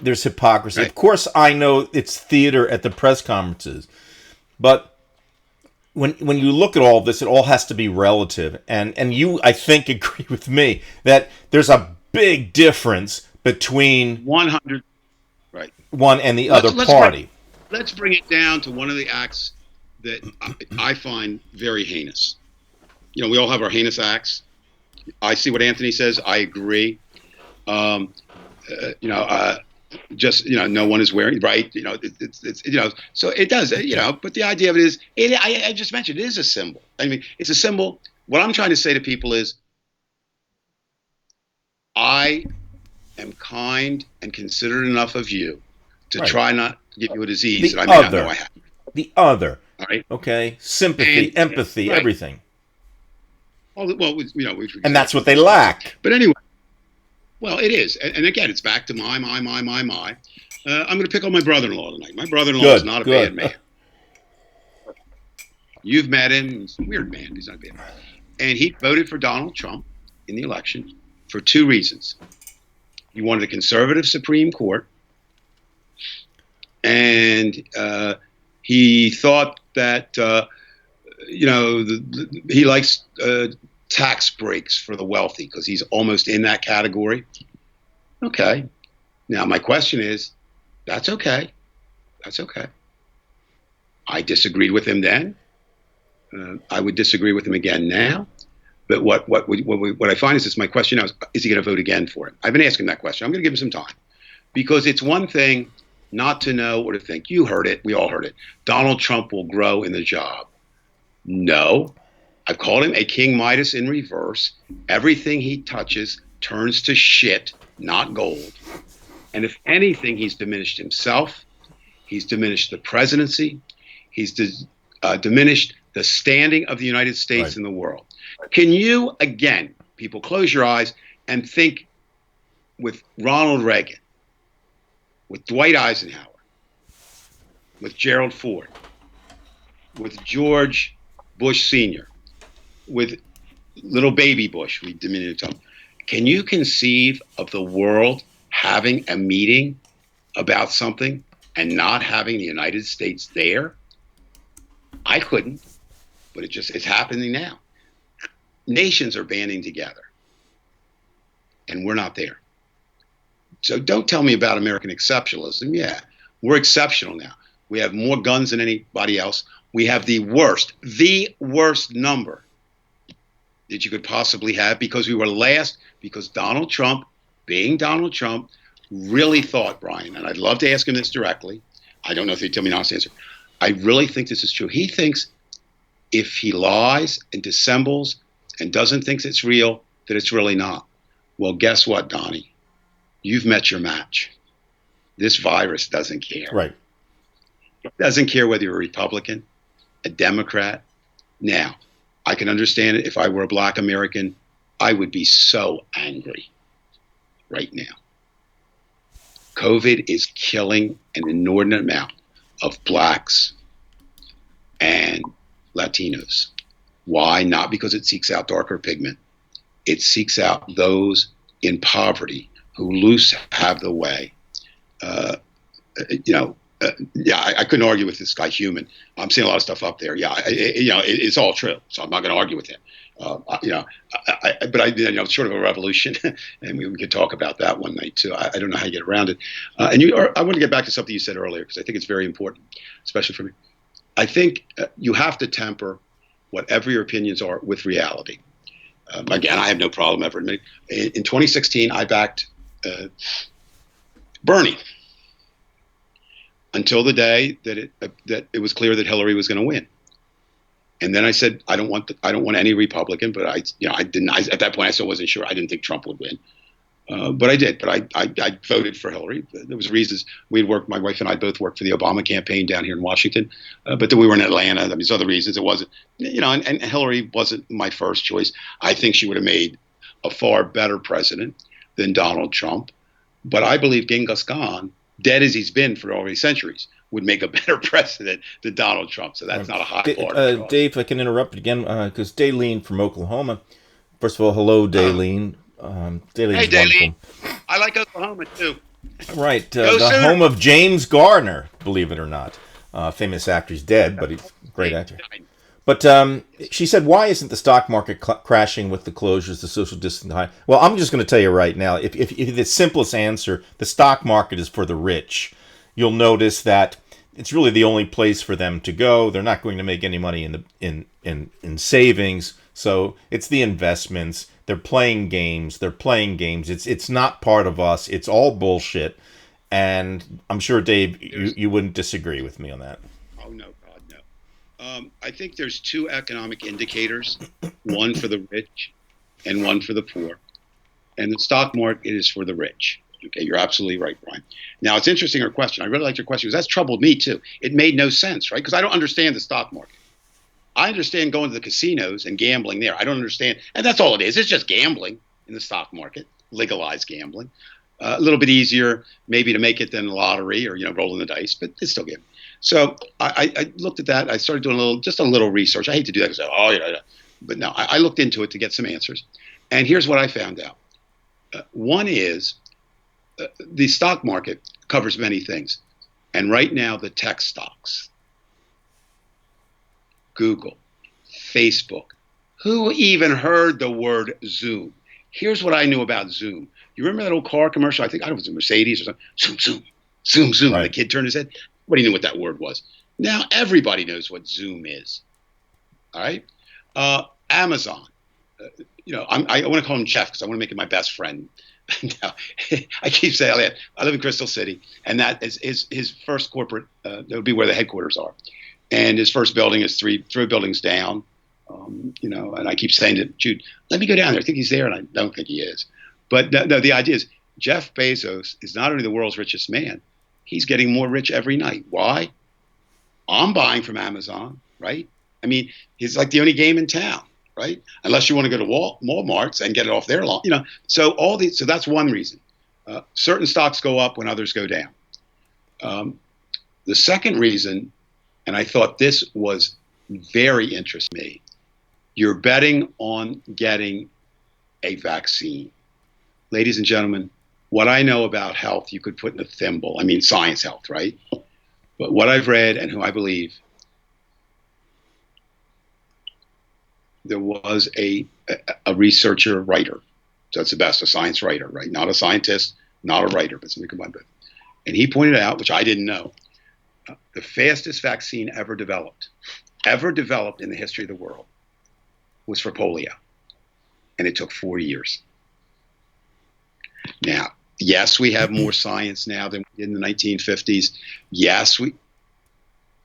there's hypocrisy. Right. Of course, I know it's theater at the press conferences. But when you look at all this, it all has to be relative. And you, I think, agree with me that there's a big difference between 100, right, one and the other party. Let's bring it down to one of the acts that I find very heinous. We all have our heinous acts. I see what Anthony says. I agree. No one is wearing, right? So it does, but the idea of it is, I just mentioned, it is a symbol. I mean, it's a symbol. What I'm trying to say to people is, I am kind and considerate enough of you to try not to give you a disease that I may not know I have. The other. All right. Okay. Sympathy, empathy, right. Everything. Well, and that's what they lack. But anyway, well, it is. And again, it's back to my. I'm going to pick on my brother-in-law tonight. My brother-in-law is not a bad man. You've met him. He's a weird man. He's not a bad man. And he voted for Donald Trump in the election for two reasons. He wanted a conservative Supreme Court. And he thought that he likes tax breaks for the wealthy because he's almost in that category. Okay. Now, my question is, that's okay. That's okay. I disagreed with him then. I would disagree with him again now. But what I find is this: my question now is he going to vote again for it? I've been asking that question. I'm going to give him some time, because it's one thing not to know or to think. You heard it. We all heard it. Donald Trump will grow in the job. No, I've called him a King Midas in reverse. Everything he touches turns to shit, not gold. And if anything, he's diminished himself. He's diminished the presidency. He's diminished the standing of the United States in the world. Can you, again, people, close your eyes and think with Ronald Reagan, with Dwight Eisenhower, with Gerald Ford, with George Bush Sr., with little baby Bush, we diminished him. Can you conceive of the world having a meeting about something and not having the United States there? I couldn't, but it's happening now. Nations are banding together, and we're not there. So don't tell me about American exceptionalism. Yeah, we're exceptional now. We have more guns than anybody else. We have the worst number that you could possibly have, because we were last, because Donald Trump, being Donald Trump, really thought, Brian, and I'd love to ask him this directly. I don't know if he'd tell me an honest answer. I really think this is true. He thinks if he lies and dissembles and doesn't think it's real, that it's really not. Well, guess what, Donnie? You've met your match. This virus doesn't care. Right. It doesn't care whether you're a Republican, a Democrat. Now, I can understand it. If I were a Black American, I would be so angry right now. COVID is killing an inordinate amount of Blacks and Latinos. Why? Not because it seeks out darker pigment. It seeks out those in poverty who loose have the way. I couldn't argue with this guy Human. I'm seeing a lot of stuff up there. Yeah, it's all true. So I'm not going to argue with him. But sort of a revolution, and we could talk about that one night too. I don't know how you get around it. I want to get back to something you said earlier, because I think it's very important, especially for me. I think you have to temper whatever your opinions are with reality. Again, I have no problem ever admitting. In 2016, I backed Bernie until the day that it was clear that Hillary was going to win. And then I said, I don't want any Republican, but I didn't. At that point, I still wasn't sure. I didn't think Trump would win, but I did. But I voted for Hillary. There was reasons. My wife and I both worked for the Obama campaign down here in Washington, but then we were in Atlanta. There's other reasons. It wasn't, and Hillary wasn't my first choice. I think she would have made a far better president than Donald Trump. But I believe Genghis Khan, dead as he's been for already centuries, would make a better president than Donald Trump. So that's not a high bar. Dave, if I can interrupt again, because Daylene from Oklahoma. First of all, hello, Daylene. Daylene's Hey, wonderful. Daylene. I like Oklahoma, too. Right. The home of James Garner, believe it or not. Famous actor. He's dead, but he's a great actor. But she said, why isn't the stock market crashing with the closures, the social distancing high? Well, I'm just going to tell you right now, if the simplest answer, the stock market is for the rich. You'll notice that it's really the only place for them to go. They're not going to make any money in savings. So it's the investments. They're playing games. It's not part of us. It's all bullshit. And I'm sure, Dave, you wouldn't disagree with me on that. Oh, no, God, no. I think there's two economic indicators, one for the rich and one for the poor. And the stock market is for the rich. Okay, you're absolutely right, Brian. Now, it's interesting, your question. I really liked your question, because that's troubled me, too. It made no sense, right? Because I don't understand the stock market. I understand going to the casinos and gambling there. I don't understand. And that's all it is. It's just gambling in the stock market, legalized gambling. A little bit easier maybe to make it than the lottery or, rolling the dice, but it's still gambling. So I looked at that. I started doing a little research. I hate to do that because, but no, I looked into it to get some answers. And here's what I found out. One is the stock market covers many things. And right now, the tech stocks, Google, Facebook. Who even heard the word Zoom? Here's what I knew about Zoom. You remember that old car commercial? I don't know if it was a Mercedes or something. Zoom, zoom, zoom, zoom. Right. The kid turned his head. Nobody knew what that word was. Now everybody knows what Zoom is. All right. Amazon. I want to call him Jeff because I want to make him my best friend. Now, I keep saying that. I live in Crystal City, and that is his first corporate. That would be where the headquarters are, and his first building is three buildings down. And I keep saying to Jude, let me go down there. I think he's there, and I don't think he is. But no, the idea is Jeff Bezos is not only the world's richest man, he's getting more rich every night. Why? I'm buying from Amazon, right? I mean, it's like the only game in town, right? Unless you want to go to Walmart's and get it off their lawn, So so that's one reason. Certain stocks go up when others go down. The second reason, and I thought this was very interesting to me, you're betting on getting a vaccine. Ladies and gentlemen, what I know about health, you could put in a thimble. I mean, science health, right? But what I've read and who I believe, there was a researcher writer. So that's the best, a science writer, right? Not a scientist, not a writer, but somebody combined both. And he pointed out, which I didn't know, the fastest vaccine ever developed in the history of the world was for polio. And it took 4 years. Now, yes, we have more science now than we did in the 1950s. Yes,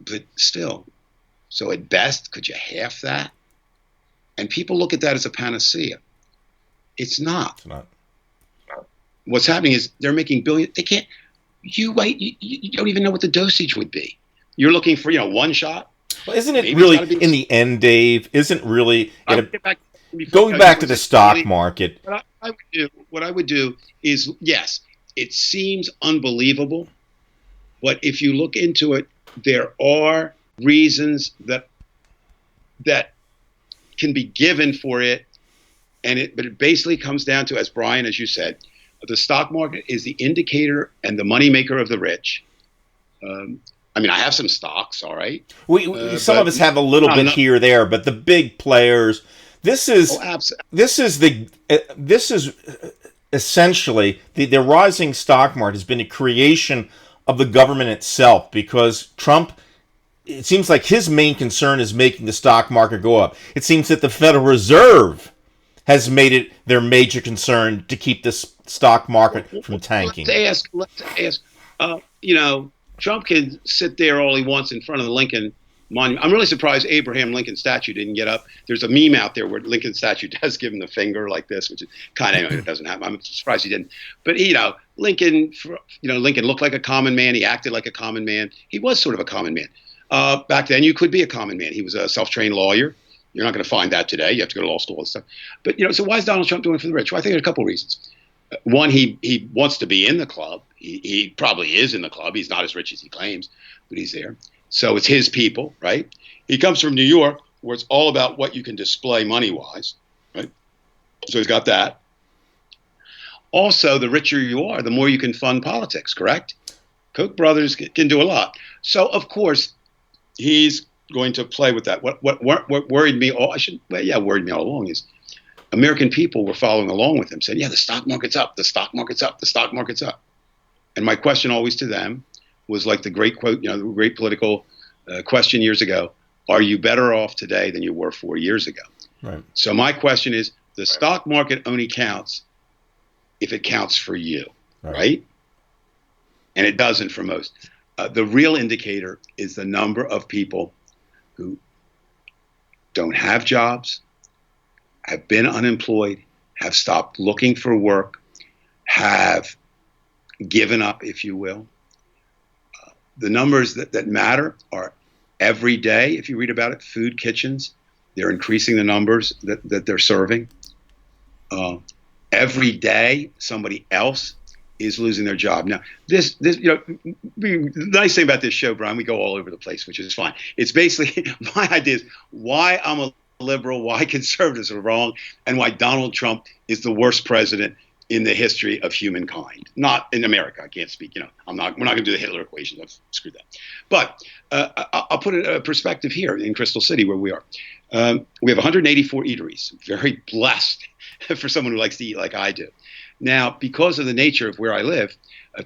but still. So at best, could you half that? And people look at that as a panacea. It's not. It's not. What's happening is they're making billions. They can't. You don't even know what the dosage would be. You're looking for, one shot. Well, isn't it Maybe really, it's gotta be- in the end, Dave, isn't really, Going back to the stock market. What I would do is, yes, it seems unbelievable, but if you look into it, there are reasons that can be given for it, but it basically comes down to, as Brian, as you said, the stock market is the indicator and the moneymaker of the rich. I have some stocks, all right. Some of us have a little bit here or there, but the big players. This is essentially the rising stock market has been a creation of the government itself, because Trump, it seems like his main concern is making the stock market go up. It seems that the Federal Reserve has made it their major concern to keep this stock market from tanking. Let's ask. Trump can sit there all he wants in front of the Lincoln Monument. I'm really surprised Abraham Lincoln statue didn't get up. There's a meme out there where Lincoln statue does give him the finger like this, which is kind of, it doesn't happen. I'm surprised he didn't. But Lincoln looked like a common man. He acted like a common man. He was sort of a common man. Back then, you could be a common man. He was a self-trained lawyer. You're not going to find that today. You have to go to law school and stuff. But so why is Donald Trump doing it for the rich? Well, I think there's a couple of reasons. One, he wants to be in the club. He probably is in the club. He's not as rich as he claims, but he's there. So it's his people, right? He comes from New York, where it's all about what you can display money-wise, right? So he's got that. Also, the richer you are, the more you can fund politics, correct? Koch brothers can do a lot. So, of course, he's going to play with that. What worried me worried me all along is American people were following along with him, saying, yeah, the stock market's up, the stock market's up, the stock market's up. And my question always to them was like the great quote, the great political question years ago, are you better off today than you were 4 years ago? Right. So my question is, the stock market only counts if it counts for you, right? And it doesn't for most. The real indicator is the number of people who don't have jobs, have been unemployed, have stopped looking for work, have given up, if you will. The numbers that matter are every day, if you read about it, food kitchens, they're increasing the numbers that they're serving. Every day, somebody else is losing their job. Now, this the nice thing about this show, Brian, we go all over the place, which is fine. It's basically, my idea is why I'm a liberal, why conservatives are wrong, and why Donald Trump is the worst president in the history of humankind. Not in America. I can't speak. We're not going to do the Hitler equation. Let's screw that. But I'll put a perspective here in Crystal City where we are. We have 184 eateries. Very blessed for someone who likes to eat like I do. Now, because of the nature of where I live,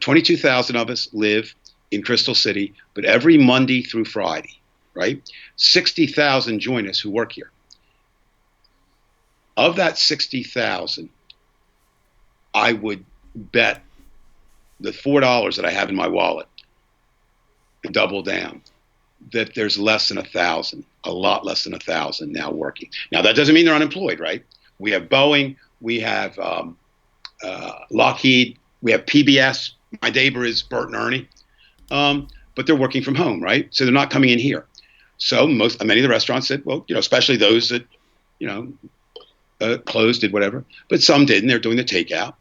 22,000 of us live in Crystal City, but every Monday through Friday, right? 60,000 join us who work here. Of that 60,000, I would bet the $4 that I have in my wallet and double down that there's less than 1,000, a lot less than 1,000 now working. Now, that doesn't mean they're unemployed, right? We have Boeing, we have Lockheed, we have PBS. My neighbor is Bert and Ernie, but they're working from home, right? So they're not coming in here. So many of the restaurants said, well, especially those that, closed, did whatever, but some didn't. They're doing the takeout.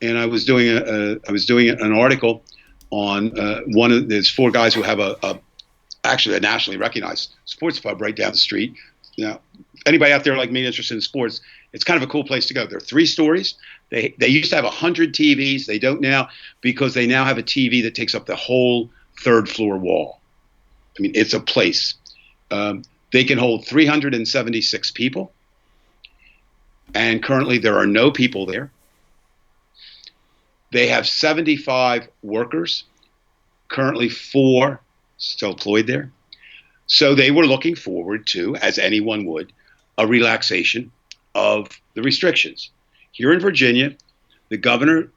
And I was doing an article on there's four guys who have actually a nationally recognized sports pub right down the street. Now, anybody out there like me interested in sports, it's kind of a cool place to go. There are 3 stories. They used to have 100 TVs. They don't now, because they now have a TV that takes up the whole 3rd floor wall. I mean, it's a place. They can hold 376 people. And currently there are no people there. They have 75 workers, currently 4 still employed there. So they were looking forward to, as anyone would, a relaxation of the restrictions. Here in Virginia, the governor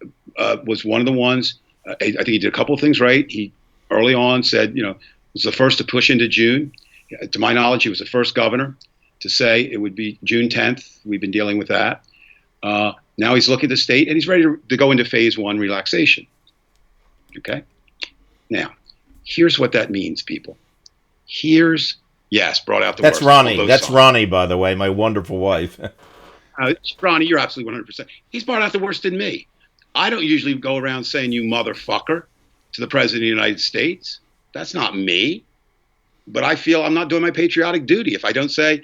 was one of the ones, I think he did a couple of things right. He early on said, was the first to push into June. To my knowledge, he was the first governor to say it would be June 10th. We've been dealing with that. Now he's looking at the state, and he's ready to go into phase 1 relaxation. Okay? Now, here's what that means, people. Brought out the That's worst. Ronnie. That's sides. Ronnie, by the way, my wonderful wife. Ronnie, you're absolutely 100%. He's brought out the worst in me. I don't usually go around saying you motherfucker to the President of the United States. That's not me. But I feel I'm not doing my patriotic duty if I don't say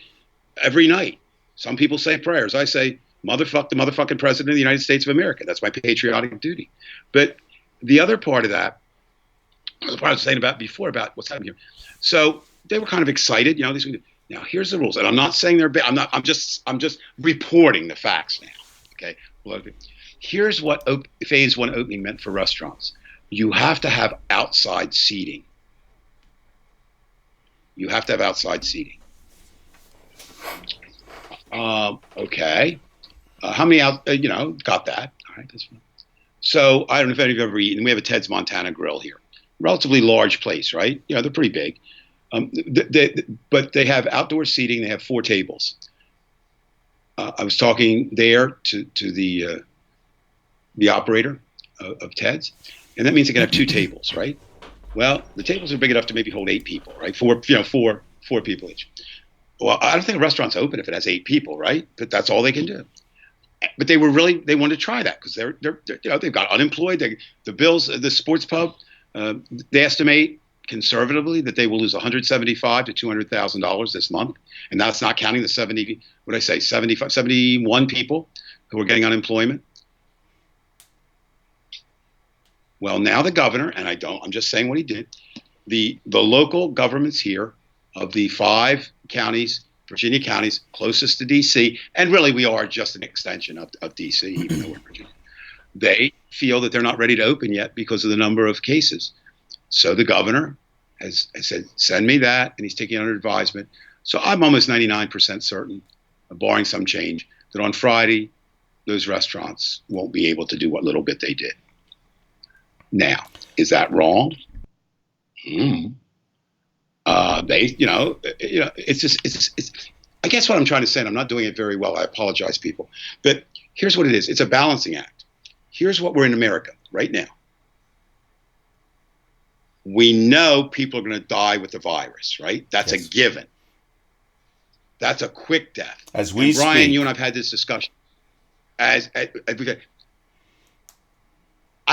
every night. Some people say prayers. I say, motherfuck the motherfucking President of the United States of America. That's my patriotic duty. But the other part of that, the part I was saying about before about what's happening here. So they were kind of excited, now here's the rules. And I'm not saying they're bad. I'm just reporting the facts now. Okay. Well, here's what phase 1 opening meant for restaurants. You have to have outside seating. You have to have outside seating. Okay. How many got that? All right. That's fine. So I don't know if any of you have ever eaten. We have a Ted's Montana Grill here. Relatively large place, right? They're pretty big. But they have outdoor seating. They have 4 tables. I was talking there to the operator of Ted's, and that means they can have 2 tables, right? Well, the tables are big enough to maybe hold 8 people, right? 4 people each. Well, I don't think a restaurant's open if it has 8 people, right? But that's all they can do. But they wanted to try that because they've got unemployed. The sports pub, they estimate conservatively that they will lose $175,000 to $200,000 this month, and that's not counting the 71 people who are getting unemployment. Well, now the governor, and I'm just saying what he did. The local governments here of the 5 counties, Virginia counties closest to D.C., and really we are just an extension of D.C., even though we're Virginia. They feel that they're not ready to open yet because of the number of cases. So the governor has said, send me that, and he's taking it under advisement. So I'm almost 99% certain, barring some change, that on Friday, those restaurants won't be able to do what little bit they did. Now, is that wrong? It's I guess what I'm trying to say, and I'm not doing it very well. I apologize, people. But here's what it is. It's a balancing act. Here's what we're in America right now. We know people are going to die with the virus, right? That's a given. That's a quick death. As we speak. Brian, you and I've had this discussion. I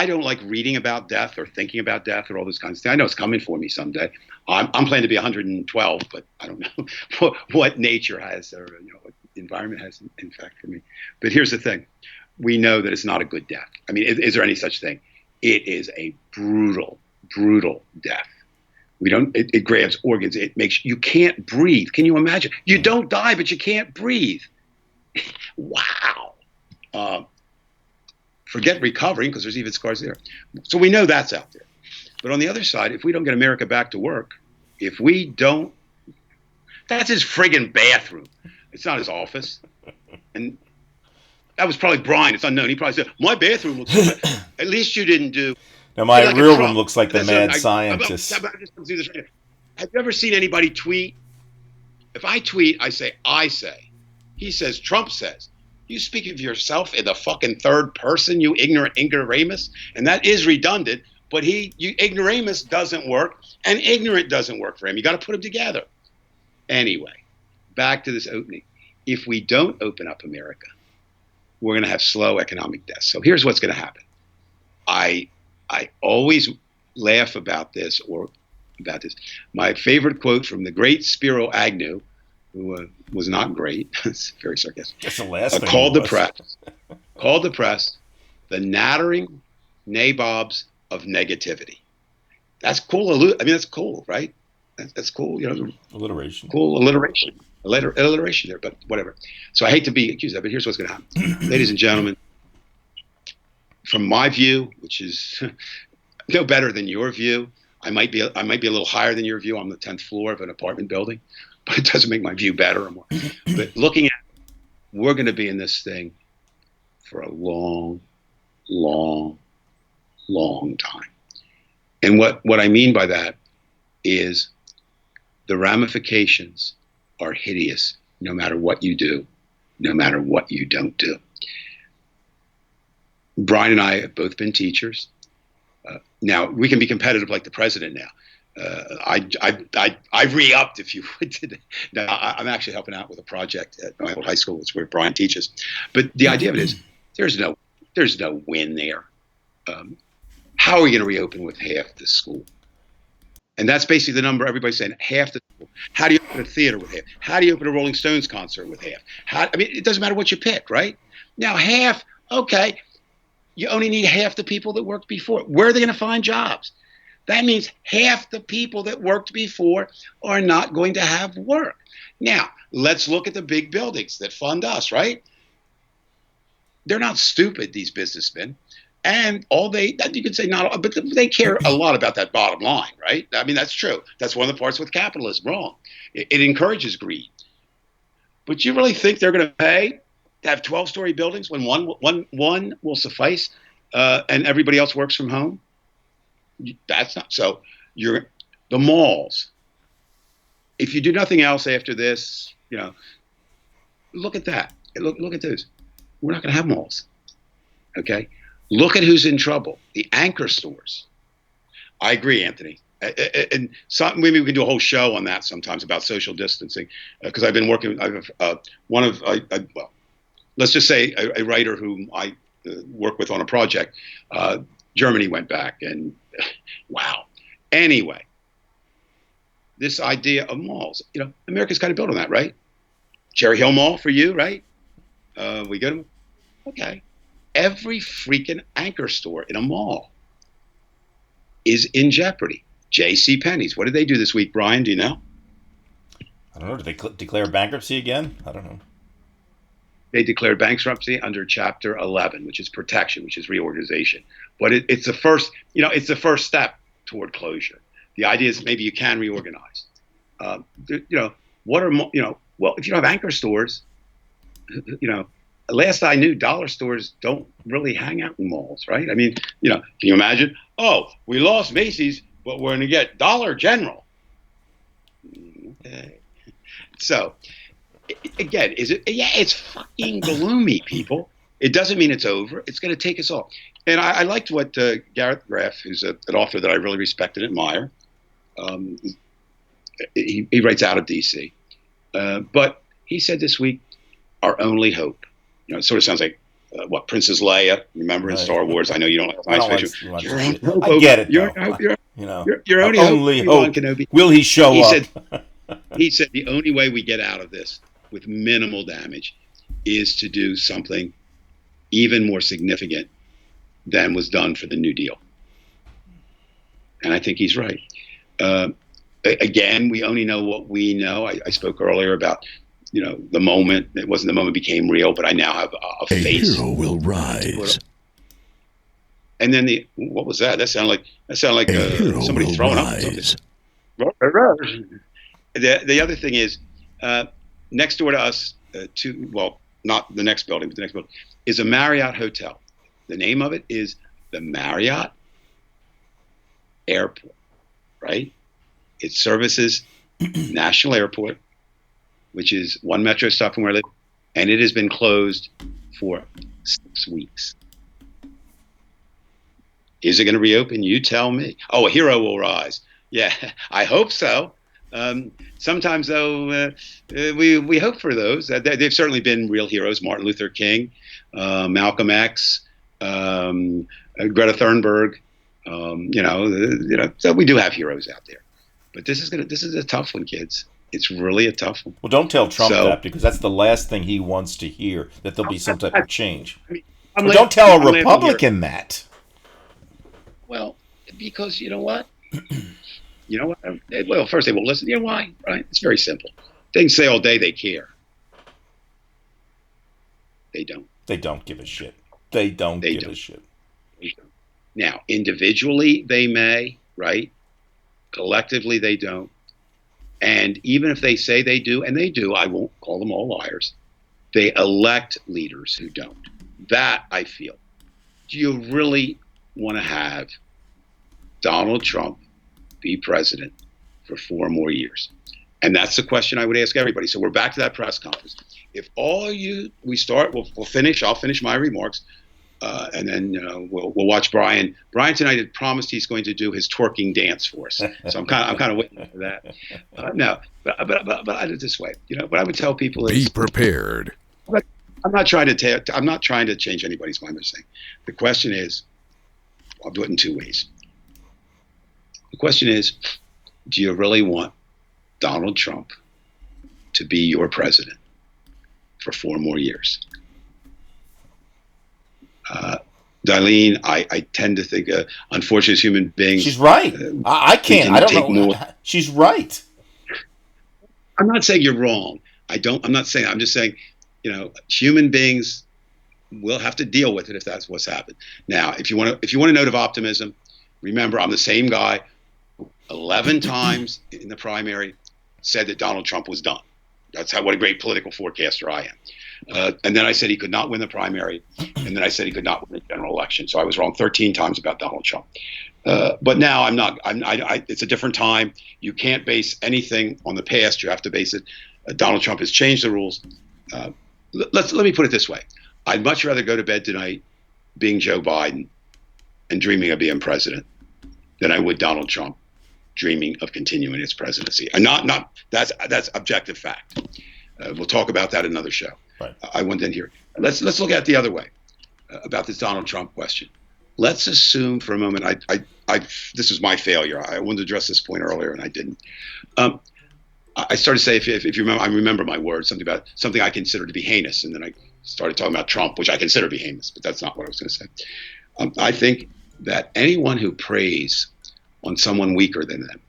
don't like reading about death or thinking about death or all those kinds of things. I know it's coming for me someday. I'm planning to be 112, but I don't know what nature has or what the environment has in fact for me. But here's the thing. We know that it's not a good death. I mean, is there any such thing? It is a brutal, brutal death. We don't. It grabs organs. It makes you can't breathe. Can you imagine? You don't die, but you can't breathe. Wow. Forget recovering, because there's even scars there. So we know that's out there. But on the other side, if we don't get America back to work, if we don't, that's his friggin' bathroom. It's not his office. And that was probably Brian. It's unknown. He probably said, my bathroom looks so bad. At least you didn't do. Now, my like real room looks like the mad scientist. Have you ever seen anybody tweet? If I tweet, I say, I say. He says, Trump says. You speak of yourself in the fucking third person, you ignorant ignoramus. And that is redundant, but ignoramus doesn't work, and ignorant doesn't work for him. You got to put them together. Anyway, back to this opening. If we don't open up America, we're going to have slow economic death. So here's what's going to happen. I always laugh about this. My favorite quote from the great Spiro Agnew, who was not great. It's very sarcastic. That's the last thing. Called the press the nattering nabobs of negativity. That's cool. I mean, that's cool, right? That's cool. You know, alliteration. Cool alliteration. Alliteration there, but whatever. So I hate to be accused of that, but here's what's going to happen, ladies and gentlemen. From my view, which is no better than your view, I might be a little higher than your view. I'm on the 10th floor of an apartment building, but it doesn't make my view better or more. But looking at, we're going to be in this thing for a long, long, long time. And what I mean by that is the ramifications are hideous, no matter what you do, no matter what you don't do. Brian and I have both been teachers. Now we can be competitive like the president now. I re-upped, if you would, today. Now, I'm actually helping out with a project at my old high school. It's where Brian teaches. But the idea of it is there's no win there. How are we going to reopen with half the school? And that's basically the number everybody's saying, half the school. How do you open a theater with half? How do you open a Rolling Stones concert with half? I mean, it doesn't matter what you pick, right? Now, half, okay, you only need half the people that worked before. Where are they going to find jobs? That means half the people that worked before are not going to have work. Now, let's look at the big buildings that fund us, right? They're not stupid, these businessmen. And you could say not all, but they care a lot about that bottom line, right? I mean, that's true. That's one of the parts with capitalism wrong. It encourages greed. But you really think they're going to pay to have 12-story buildings when one will suffice and everybody else works from home? That's not so. The malls. If you do nothing else after this, look at that. Look at those. We're not going to have malls. Okay. Look at who's in trouble. The anchor stores. I agree, Anthony. And maybe we can do a whole show on that sometimes about social distancing, because I've been working. Let's just say a writer whom I work with on a project. Germany went back, and wow. Anyway, this idea of malls. America's kind of built on that, right? Cherry Hill Mall for you, right? We go to okay. Every freaking anchor store in a mall is in jeopardy. J.C. Penney's. What did they do this week, Brian? Do you know? I don't know. Did they declare bankruptcy again? I don't know. They declared bankruptcy under Chapter 11, which is protection, which is reorganization. But it's the first. It's the first step toward closure. The idea is maybe you can reorganize. What are well, if you don't have anchor stores, last I knew, dollar stores don't really hang out in malls, right? I mean, can you imagine? Oh, we lost Macy's, but we're going to get Dollar General. Okay. So, again, is it? Yeah, it's fucking gloomy, people. It doesn't mean it's over. It's going to take us all. And I liked what Gareth Graff, who's an author that I really respect and admire. He writes out of D.C. But he said this week, our only hope. It sort of sounds like Princess Leia. Remember in Star Wars? I know you don't like science fiction. I get it. Your only hope. Kenobi. Will he show up? He said the only way we get out of this with minimal damage is to do something even more significant than was done for the New Deal. And I think he's right. Again, we only know what we know. I spoke earlier about, the moment. It wasn't the moment became real, but I now have a face. hero will rise. And then what was that? That sounded like somebody throwing up rise. something. The other thing is, next door to us, not the next building, but the next building, is a Marriott hotel. The name of it is the Marriott Airport, right? It services National Airport, which is one metro stop from where I live, and it has been closed for 6 weeks. Is it going to reopen? You tell me. Oh, a hero will rise. Yeah, I hope so. Sometimes, though, we hope for those. They've certainly been real heroes. Martin Luther King, Malcolm X, Greta Thunberg. So we do have heroes out there. But this is a tough one, kids. It's really a tough one. Well, don't tell Trump that, because that's the last thing he wants to hear, that there'll be some type of change. Don't tell a Republican that. Well, because you know what? Well, first they won't listen. You know why? Right? It's very simple. They can say all day they care. They don't. They don't give a shit. They don't give a shit. Now, individually, they may, right? Collectively, they don't. And even if they say they do, and they do, I won't call them all liars. They elect leaders who don't. That, I feel. Do you really want to have Donald Trump be president for 4 more years? And that's the question I would ask everybody. So we're back to that press conference. If we'll finish. I'll finish my remarks, and then we'll watch Brian. Brian tonight had promised he's going to do his twerking dance for us. So I'm kind of waiting for that. No, but I do it this way. What I would tell people is, Be prepared. I'm not trying to change anybody's mind. I'm saying the question is, I'll do it in 2 ways. The question is, do you really want Donald Trump to be your president for 4 more years? Darlene, I tend to think, unfortunate human beings. She's right. I can't. I don't know. More. She's right. I'm not saying you're wrong. I'm not saying. I'm just saying, human beings will have to deal with it if that's what's happened. Now, if you want a note of optimism, remember I'm the same guy who 11 times in the primary said that Donald Trump was done. What a great political forecaster I am. And then I said he could not win the primary, and then I said he could not win the general election. So I was wrong 13 times about Donald Trump. But now I'm not. It's a different time. You can't base anything on the past. You have to base it. Donald Trump has changed the rules. Let me put it this way. I'd much rather go to bed tonight being Joe Biden and dreaming of being president than I would Donald Trump dreaming of continuing his presidency. And that's objective fact. We'll talk about that in another show. Right. I went in here. Let's look at it the other way about this Donald Trump question. Let's assume for a moment. This was my failure. I wanted to address this point earlier and I didn't. I started to say, if you remember, I remember my words, something I consider to be heinous, and then I started talking about Trump, which I consider to be heinous, but that's not what I was going to say. I think that anyone who preys on someone weaker than them,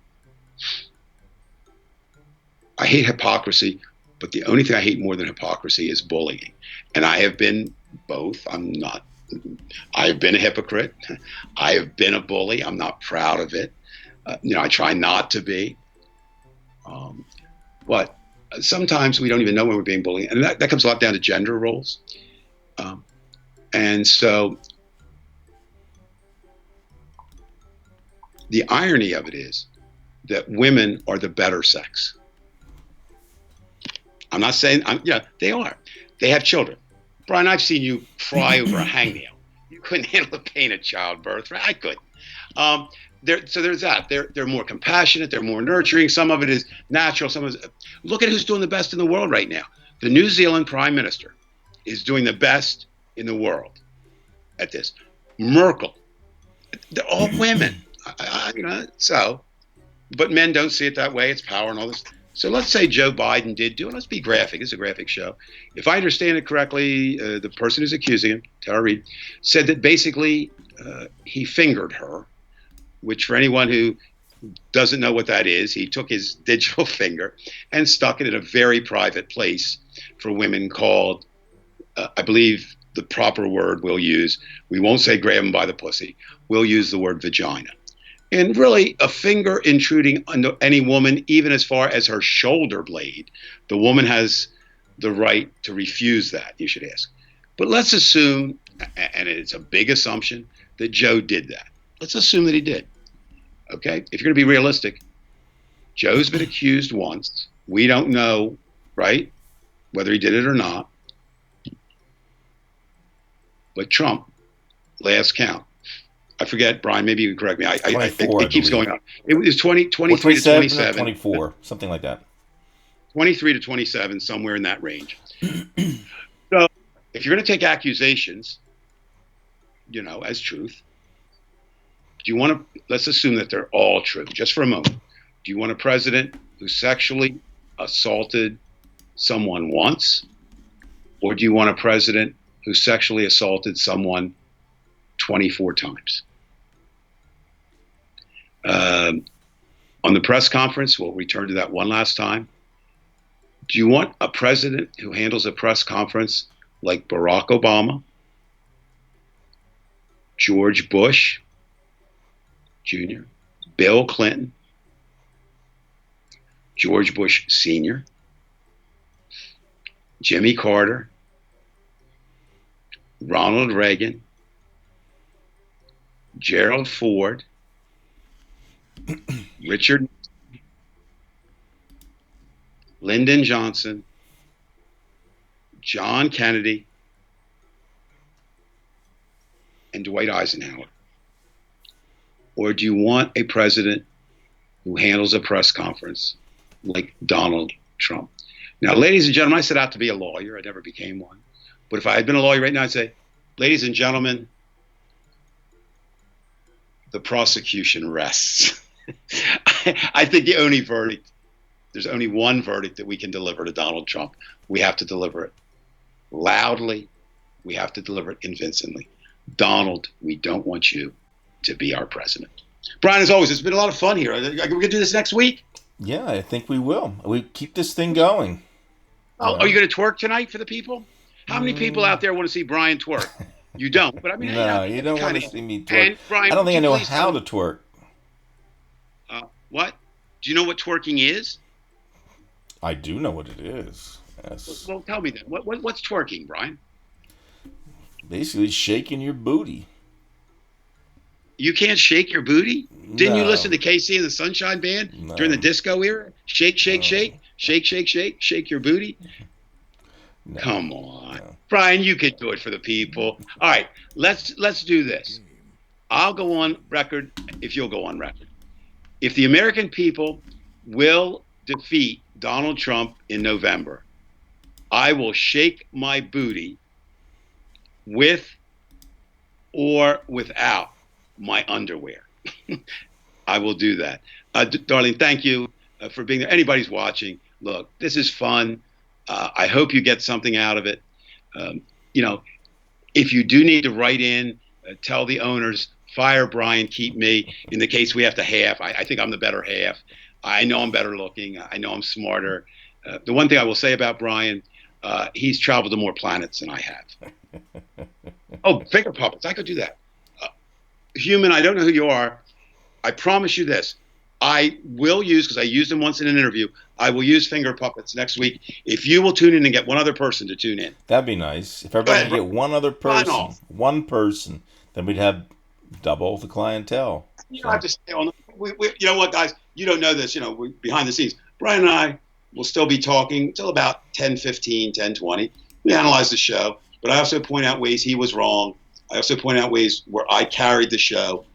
I hate hypocrisy, but the only thing I hate more than hypocrisy is bullying. And I have been both. I have been a hypocrite. I have been a bully. I'm not proud of it. I try not to be. But sometimes we don't even know when we're being bullied. And that comes a lot down to gender roles. And so the irony of it is that women are the better sex. I'm not saying, they are. They have children. Brian, I've seen you cry over a hangnail. You couldn't handle the pain of childbirth, right? I couldn't. So there's that. They're more compassionate. They're more nurturing. Some of it is natural. Look at who's doing the best in the world right now. The New Zealand Prime Minister is doing the best in the world at this. Merkel. They're all women. But men don't see it that way. It's power and all this. So let's say Joe Biden did do it. Let's be graphic. It's a graphic show. If I understand it correctly, the person who's accusing him, Tara Reid, said that basically he fingered her, which for anyone who doesn't know what that is. He took his digital finger and stuck it in a very private place for women called, I believe the proper word we'll use, we won't say grab him by the pussy. We'll use the word vagina. And really, a finger intruding into any woman, even as far as her shoulder blade, the woman has the right to refuse that, you should ask. But let's assume, and it's a big assumption, that Joe did that. Let's assume that he did. Okay? If you're going to be realistic, Joe's been accused once. We don't know, right, whether he did it or not. But Trump, last count. I forget, Brian, maybe you can correct me. It keeps going on. It was 23 to 27. 24, something like that. 23 to 27, somewhere in that range. So if you're going to take accusations, as truth, do you want to, let's assume that they're all true, just for a moment. Do you want a president who sexually assaulted someone once? Or do you want a president who sexually assaulted someone 24 times? On the press conference, we'll return to that one last time. Do you want a president who handles a press conference like Barack Obama, George Bush Jr., Bill Clinton, George Bush Sr., Jimmy Carter, Ronald Reagan, Gerald Ford, Richard, Lyndon Johnson, John Kennedy, and Dwight Eisenhower? Or do you want a president who handles a press conference like Donald Trump? Now, ladies and gentlemen, I set out to be a lawyer. I never became one. But if I had been a lawyer right now, I'd say, ladies and gentlemen, the prosecution rests. I think there's only one verdict that we can deliver to Donald Trump. We have to deliver it loudly. We have to deliver it convincingly. Donald, we don't want you to be our president. Brian, as always, it's been a lot of fun here. We're going to do this next week? Yeah, I think we will. We keep this thing going. Are you going to twerk tonight for the people? How many people out there want to see Brian twerk? You don't, but I mean, no, you don't want to see me twerk. And Brian, I don't think I know how to twerk. What? Do you know what twerking is? I do know what it is. Yes. Well, tell me then. What's twerking, Brian? Basically, shaking your booty. You can't shake your booty? Didn't you No. listen to KC and the Sunshine Band during the disco era? Shake, shake, shake, shake, shake, shake, shake your booty. No. Come on, No. Brian, you could do it for the people. All right, let's do this. I'll go on record if you'll go on record. If the American people will defeat Donald Trump in November, I will shake my booty with or without my underwear. I will do that. Darlene, thank you for being there. Anybody's watching, look, this is fun. I hope you get something out of it. If you do need to write in, tell the owners, fire Brian, keep me. In the case we have to half, I think I'm the better half. I know I'm better looking. I know I'm smarter. The one thing I will say about Brian, he's traveled to more planets than I have. Oh, finger puppets. I could do that. Human, I don't know who you are. I promise you this. I will use, because I used them once in an interview, I will use finger puppets next week. If you will tune in and get one other person to tune in. That'd be nice. If everybody could get one other One person, then we'd have double the clientele. You don't have to stay on. You know what, guys? You don't know this. Behind the scenes, Brian and I will still be talking until about 10:15, 10:20. We analyze the show, but I also point out ways he was wrong. I also point out ways where I carried the show.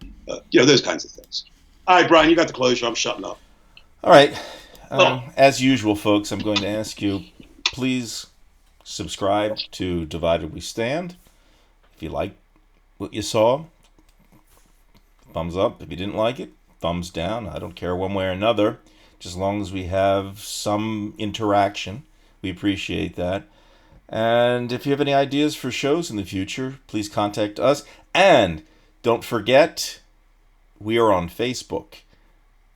Those kinds of things. All right, Brian, you got the closure. I'm shutting up. All right. As usual, folks, I'm going to ask you, please subscribe to Divided We Stand. If you like what you saw, thumbs up. If you didn't like it, thumbs down. I don't care one way or another. Just as long as we have some interaction, we appreciate that. And if you have any ideas for shows in the future, please contact us. And don't forget, we are on Facebook.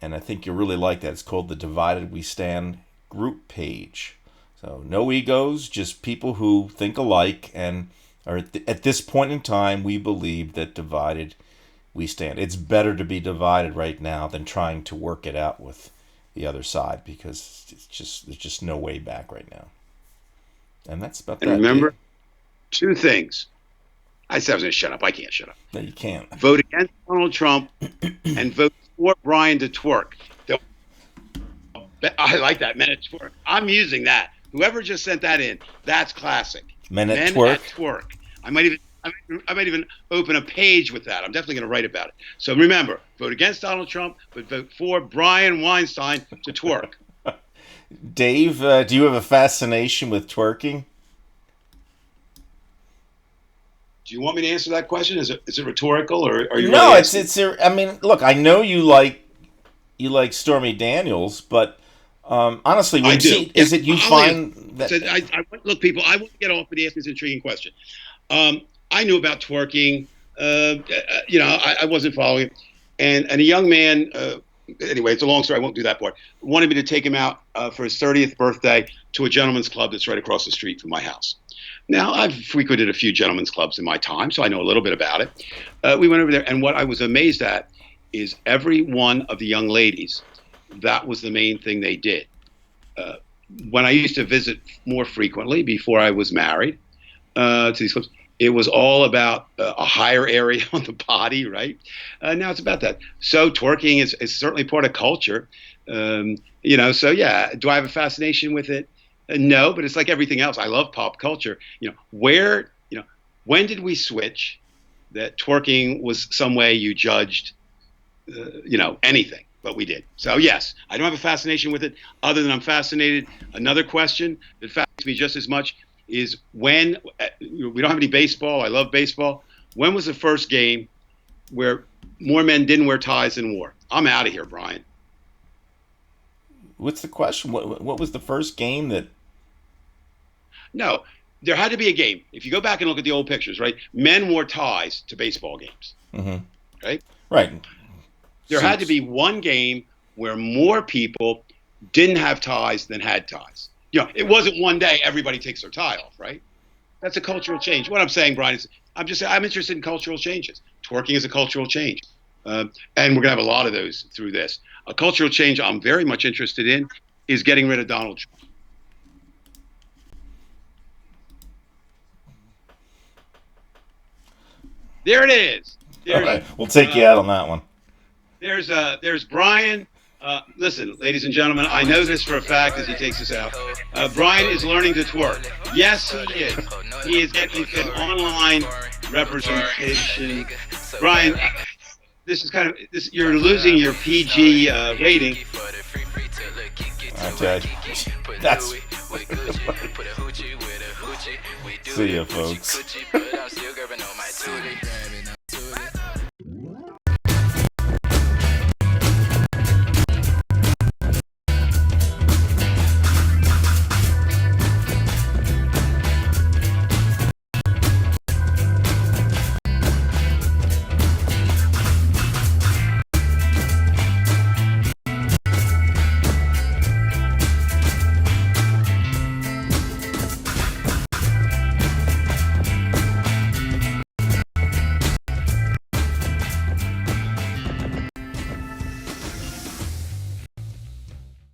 and I think you'll really like that. It's called the Divided We Stand group page. So no egos, just people who think alike, and are at this point in time, we believe that divided we stand. It's better to be divided right now than trying to work it out with the other side, because there's just no way back right now. And that's about that. And remember, Dave. 2 things. I said I was going to shut up. I can't shut up. No, you can't. Vote against Donald Trump and vote for Brian to twerk. I like that, men at twerk. I'm using that. Whoever just sent that in, that's classic. Men at twerk. Twerk. I might even open a page with that. I'm definitely going to write about it. So remember, vote against Donald Trump, but vote for Brian Weinstein to twerk. Dave, do you have a fascination with twerking? Do you want me to answer that question? Is it rhetorical, or are you? No, really it's. I mean, look, I know you like Stormy Daniels, but honestly, I do. is it you find that? Look, people, I want to get off with asking this intriguing question. I knew about twerking. I wasn't following it, and a young man. Anyway, it's a long story. I won't do that part. Wanted me to take him out for his 30th birthday to a gentleman's club that's right across the street from my house. Now, I've frequented a few gentlemen's clubs in my time, so I know a little bit about it. We went over there, and what I was amazed at is every one of the young ladies, that was the main thing they did. When I used to visit more frequently before I was married to these clubs, it was all about a higher area on the body, right? Now it's about that. So twerking is certainly part of culture. So yeah, do I have a fascination with it? No, but it's like everything else. I love pop culture. When did we switch that twerking was some way you judged, anything? But we did. So yes, I don't have a fascination with it other than I'm fascinated. Another question that fascinates me just as much is when we don't have any baseball. I love baseball. When was the first game where more men didn't wear ties than wore? I'm out of here, Brian. What's the question? What was the first game that? No, there had to be a game. If you go back and look at the old pictures, right? Men wore ties to baseball games. Mm-hmm. Right? Right. There had to be one game where more people didn't have ties than had ties. It wasn't one day everybody takes their tie off, right? That's a cultural change. What I'm saying, Brian, is I'm interested in cultural changes. Twerking is a cultural change. And we're going to have a lot of those through this. A cultural change I'm very much interested in is getting rid of Donald Trump. There it is. All right. We'll take you out on that one. There's Brian. Listen, ladies and gentlemen, I know this for a fact as he takes us out. Brian is learning to twerk. Yes, he is. He is getting an online representation. Brian, this is you're losing your PG rating. Okay. That's. See ya, folks.